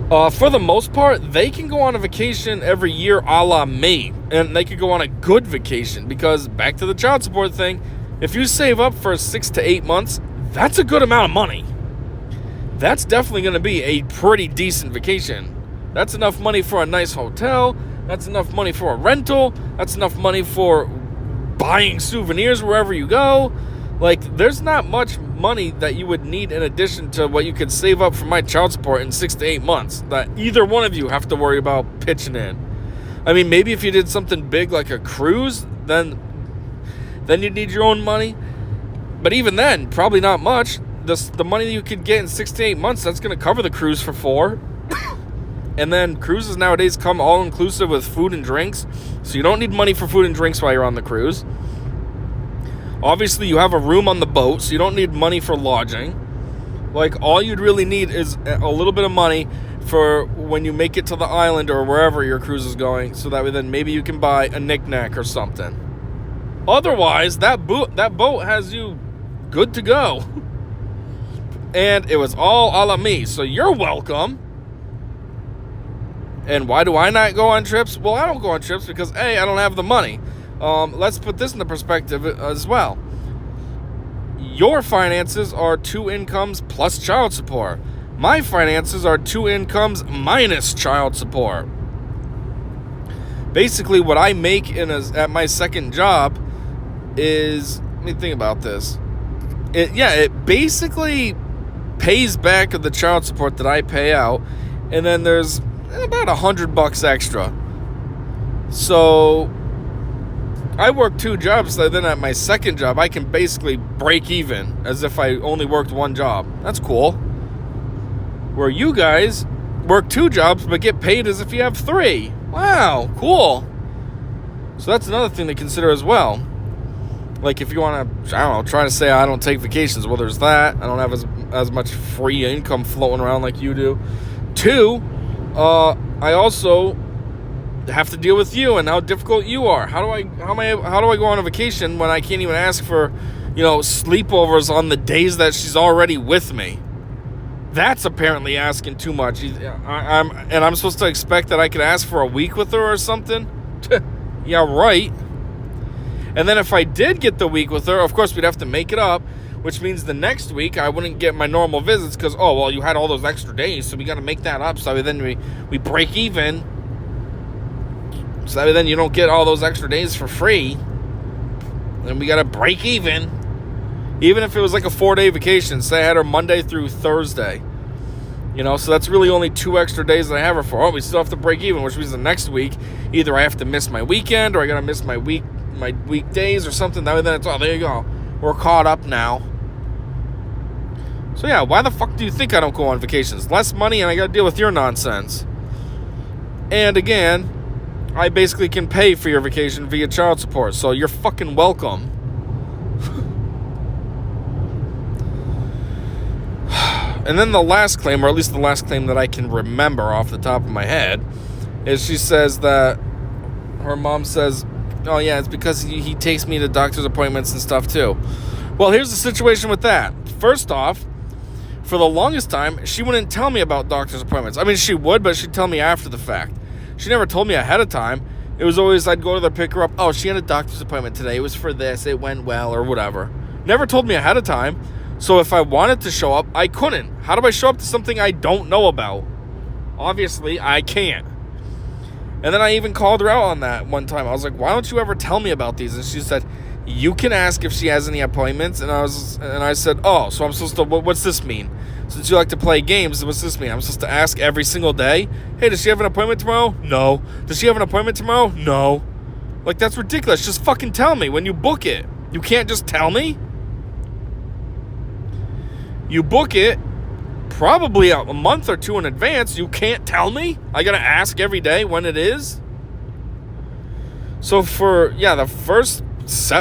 for the most part, they can go on a vacation every year a la me. And they could go on a good vacation because, back to the child support thing, if you save up for 6 to 8 months, that's a good amount of money. That's definitely going to be a pretty decent vacation. That's enough money for a nice hotel. That's enough money for a rental. That's enough money for buying souvenirs wherever you go. Like, there's not much money that you would need in addition to what you could save up for my child support in 6 to 8 months that either one of you have to worry about pitching in. I mean, maybe if you did something big like a cruise, then you'd need your own money. But even then, probably not much. The money that you could get in 6 to 8 months, that's going to cover the cruise for 4. And then cruises nowadays come all-inclusive with food and drinks. So you don't need money for food and drinks while you're on the cruise. Obviously, you have a room on the boat, so you don't need money for lodging. Like, all you'd really need is a little bit of money for when you make it to the island or wherever your cruise is going, so that way then maybe you can buy a knick-knack or something. Otherwise, that boat has you good to go. And it was all a la me, so you're welcome. And why do I not go on trips? Well, I don't go on trips because, A, I don't have the money. Let's put this into perspective as well. Your finances are 2 incomes plus child support. My finances are 2 incomes minus child support. Basically, what I make at my second job is, let me think about this. It basically pays back the child support that I pay out, and then there's about $100 extra. So I work 2 jobs, so then at my second job, I can basically break even as if I only worked 1 job. That's cool. Where you guys work 2 jobs, but get paid as if you have 3. Wow, cool. So that's another thing to consider as well. Like, if you want to, try to say I don't take vacations. Well, there's that. I don't have as much free income floating around like you do. 2, I also have to deal with you and how difficult you are. How do I go on a vacation when I can't even ask for, sleepovers on the days that she's already with me? That's apparently asking too much. I'm supposed to expect that I could ask for a week with her or something? Yeah, right. And then if I did get the week with her, of course we'd have to make it up, which means the next week I wouldn't get my normal visits because, you had all those extra days, so we got to make that up. So then we break even. So that then you don't get all those extra days for free. Then we got to break even. Even if it was like a 4-day vacation. Say I had her Monday through Thursday. You know, so that's really only 2 extra days that I have her for. Oh, we still have to break even, which means the next week, either I have to miss my weekend or I got to miss my weekdays or something. That way then it's, oh, there you go. We're caught up now. So yeah, why the fuck do you think I don't go on vacations? Less money and I got to deal with your nonsense. And again, I basically can pay for your vacation via child support. So you're fucking welcome. And then the last claim, or at least the last claim that I can remember off the top of my head, is she says that her mom says, oh yeah, it's because he takes me to doctor's appointments and stuff too. Well, here's the situation with that. First off, for the longest time, she wouldn't tell me about doctor's appointments. I mean, she would, but she'd tell me after the fact. She never told me ahead of time. It was always, I'd go to the pick her up. Oh, she had a doctor's appointment today. It was for this. It went well or whatever. Never told me ahead of time. So if I wanted to show up, I couldn't. How do I show up to something I don't know about? Obviously, I can't. And then I even called her out on that one time. I was like, why don't you ever tell me about these? And she said, you can ask if she has any appointments. And I said, oh, so I'm supposed to, what's this mean? Since you like to play games, what's this mean? I'm supposed to ask every single day? Hey, does she have an appointment tomorrow? No. Does she have an appointment tomorrow? No. Like, that's ridiculous. Just fucking tell me when you book it. You can't just tell me? You book it probably a month or two in advance. You can't tell me? I gotta ask every day when it is? So for, the first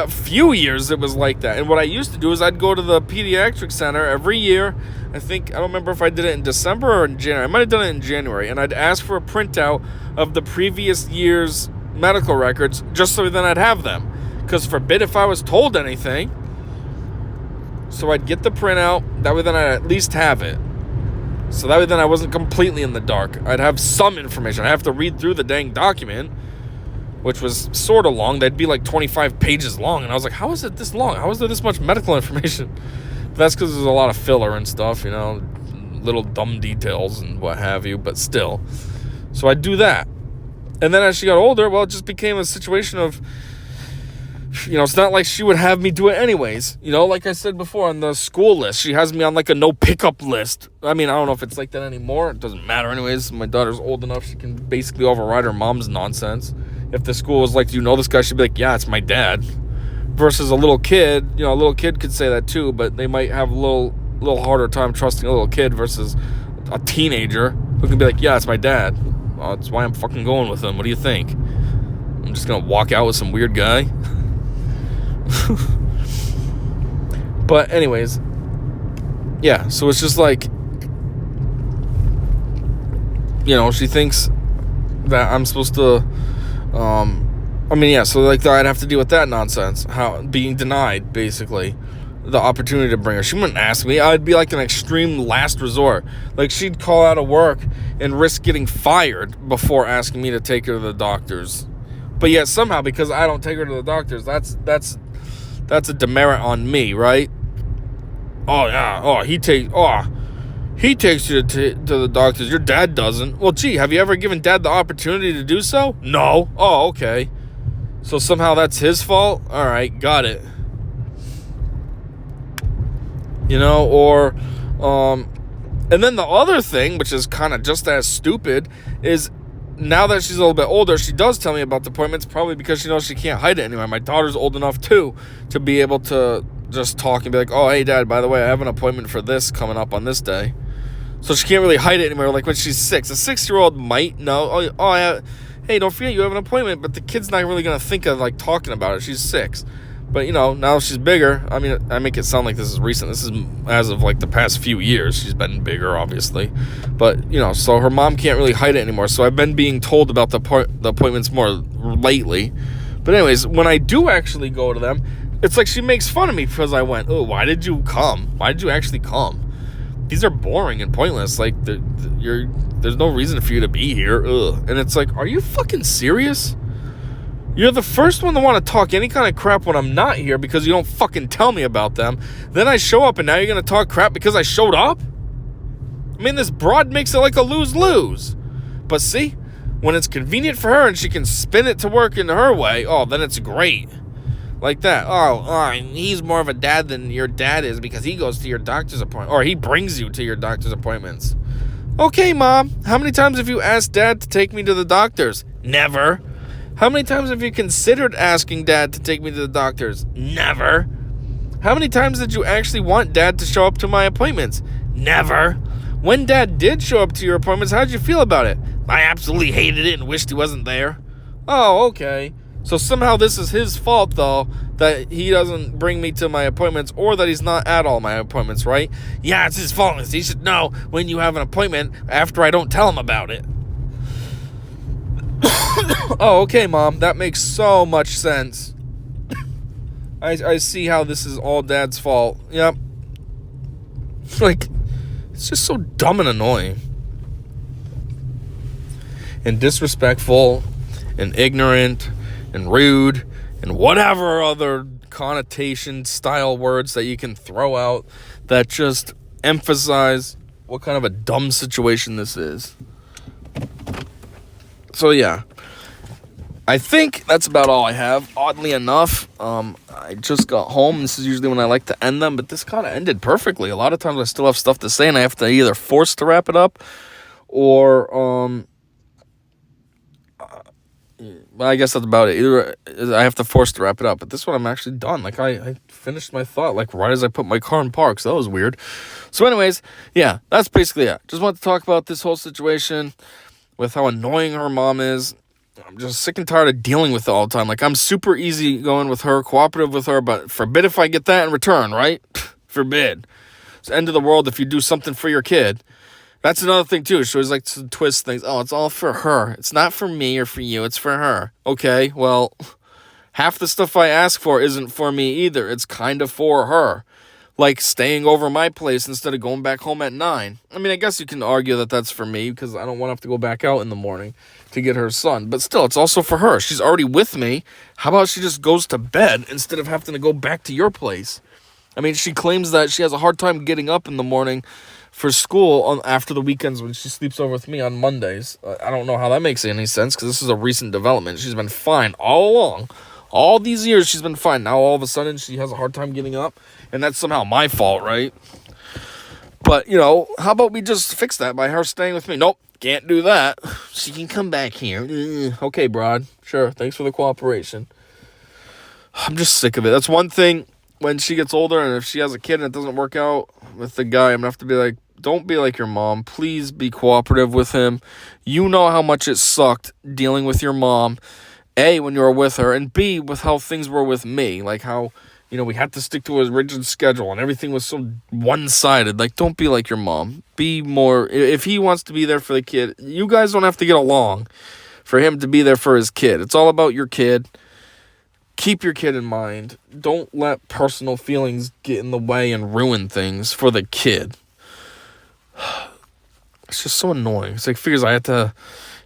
few years it was like that. And what I used to do is I'd go to the pediatric center every year. I don't remember if I did it in December or in January. I might have done it in January. And I'd ask for a printout of the previous year's medical records just so then I'd have them. Because forbid if I was told anything. So I'd get the printout. That way then I'd at least have it. So that way then I wasn't completely in the dark. I'd have some information. I'd have to read through the dang document, which was sort of long. They'd be like 25 pages long. And I was like, how is it this long? How is there this much medical information? But that's because there's a lot of filler and stuff, you know, little dumb details and what have you. But still. So I'd do that. And then as she got older, well, it just became a situation of, you know, it's not like she would have me do it anyways. You know, like I said before, on the school list, she has me on like a no pickup list. I mean, I don't know if it's like that anymore. It doesn't matter anyways. My daughter's old enough. She can basically override her mom's nonsense. If the school was like, do you know this guy? She'd be like, yeah, it's my dad. Versus a little kid, you know, a little kid could say that too, but they might have a little harder time trusting a little kid versus a teenager who can be like, yeah, it's my dad. Well, that's why I'm fucking going with him. What do you think? I'm just going to walk out with some weird guy? But anyways, yeah, so it's just like, you know, she thinks that I'm supposed to, so like I'd have to deal with that nonsense, how being denied basically the opportunity to bring her. She wouldn't ask me. I'd be like an extreme last resort. Like she'd call out of work and risk getting fired before asking me to take her to the doctors. But yet somehow, because I don't take her to the doctors, that's a demerit on me, right? Oh yeah. Oh, he takes you to the doctors. Your dad doesn't. Well, gee, have you ever given dad the opportunity to do so? No. Oh, okay. So somehow that's his fault? All right, got it. You know, or and then the other thing, which is kind of just as stupid, is now that she's a little bit older, she does tell me about the appointments, probably because she knows she can't hide it anymore. My daughter's old enough, too, to be able to just talk and be like, oh, hey, Dad, by the way, I have an appointment for this coming up on this day. So she can't really hide it anymore, like when she's 6. A 6-year-old might know, hey, don't forget you have an appointment, but the kid's not really going to think of, like, talking about it. She's 6. But, you know, now she's bigger. I mean, I make it sound like this is recent. This is as of, like, the past few years. She's been bigger, obviously. But, you know, so her mom can't really hide it anymore. So I've been being told about the appointments more lately. But anyways, when I do actually go to them, it's like she makes fun of me because I went, oh, why did you come? Why did you actually come? These are boring and pointless. Like, there's no reason for you to be here. Ugh. And it's like, are you fucking serious? You're the first one to want to talk any kind of crap when I'm not here because you don't fucking tell me about them. Then I show up and now you're going to talk crap because I showed up? I mean, this broad makes it like a lose-lose. But see, When it's convenient for her and she can spin it to work in her way, oh, then it's great. Like that. Oh, he's more of a dad than your dad is because he goes to your doctor's appointment. Or he brings you to your doctor's appointments. Okay, Mom. How many times have you asked Dad to take me to the doctors? Never. How many times have you considered asking Dad to take me to the doctors? Never. How many times did you actually want Dad to show up to my appointments? Never. When Dad did show up to your appointments, how did you feel about it? I absolutely hated it and wished he wasn't there. Oh, okay. So somehow this is his fault, though, that he doesn't bring me to my appointments or that he's not at all my appointments, right? Yeah, it's his fault. He should know when you have an appointment after I don't tell him about it. Oh, okay, Mom. That makes so much sense. I see how this is all Dad's fault. Yep. Like, it's just so dumb and annoying. And disrespectful and ignorant and rude and whatever other connotation style words that you can throw out that just emphasize what kind of a dumb situation this is. So yeah, I think that's about all I have. Oddly enough, I just got home. This is usually when I like to end them, but this kind of ended perfectly. A lot of times I still have stuff to say and I have to either force to wrap it up or I guess that's about it. Either I have to force to wrap it up, but this one I'm actually done. Like, I finished my thought, like, right as I put my car in park, so that was weird. So anyways, yeah, that's basically it. Just wanted to talk about this whole situation with how annoying her mom is. I'm just sick and tired of dealing with it all the time. Like, I'm super easy going with her, cooperative with her, but forbid if I get that in return, right? Forbid. It's the end of the world if you do something for your kid. That's another thing, too. She always likes to twist things. Oh, it's all for her. It's not for me or for you. It's for her. Okay, well, half the stuff I ask for isn't for me either. It's kind of for her. Like staying over my place instead of going back home at 9. I mean, I guess you can argue that that's for me because I don't want to have to go back out in the morning to get her son. But still, it's also for her. She's already with me. How about she just goes to bed instead of having to go back to your place? I mean, she claims that she has a hard time getting up in the morning for school after the weekends when she sleeps over with me on Mondays. I don't know how that makes any sense because this is a recent development. She's been fine all along. All these years she's been fine. Now all of a sudden she has a hard time getting up, and that's somehow my fault, right? But, how about we just fix that by her staying with me? Nope, can't do that. She can come back here. Okay, Brad. Sure, thanks for the cooperation. I'm just sick of it. That's one thing when she gets older, and if she has a kid and it doesn't work out with the guy, I'm going to have to be like, don't be like your mom. Please be cooperative with him. You know how much it sucked dealing with your mom, A, when you were with her, and B, with how things were with me. Like how, we had to stick to a rigid schedule and everything was so one-sided. Like, don't be like your mom. Be more, if he wants to be there for the kid, you guys don't have to get along for him to be there for his kid. It's all about your kid. Keep your kid in mind. Don't let personal feelings get in the way and ruin things for the kid. It's just so annoying. It's like, figures I had to,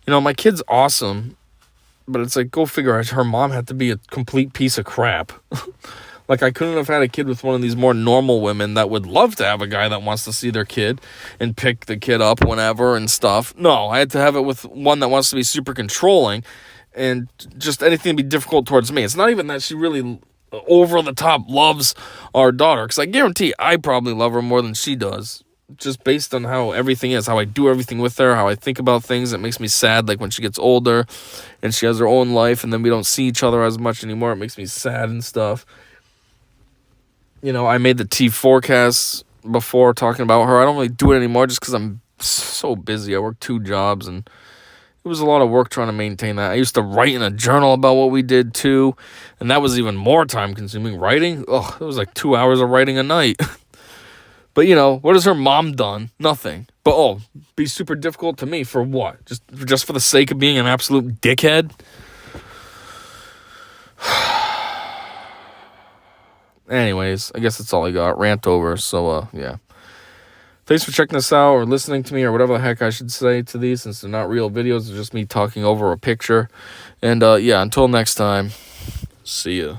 my kid's awesome, but it's like, go figure out her mom had to be a complete piece of crap. Like, I couldn't have had a kid with one of these more normal women that would love to have a guy that wants to see their kid and pick the kid up whenever and stuff. No, I had to have it with one that wants to be super controlling and just anything to be difficult towards me. It's not even that she really over the top loves our daughter, because I guarantee I probably love her more than she does. Just based on how everything is, how I do everything with her, how I think about things. It makes me sad, like when she gets older and she has her own life and then we don't see each other as much anymore. It makes me sad and stuff. I made the T4Cast before talking about her. I don't really do it anymore just because I'm so busy. I work 2 jobs and it was a lot of work trying to maintain that. I used to write in a journal about what we did too, and that was even more time consuming. Writing, it was like 2 hours of writing a night. But, what has her mom done? Nothing. But, be super difficult to me for what? Just for the sake of being an absolute dickhead? Anyways, I guess that's all I got. Rant over. So, yeah. Thanks for checking this out or listening to me or whatever the heck I should say to these, since they're not real videos. They're just me talking over a picture. And, until next time, see ya.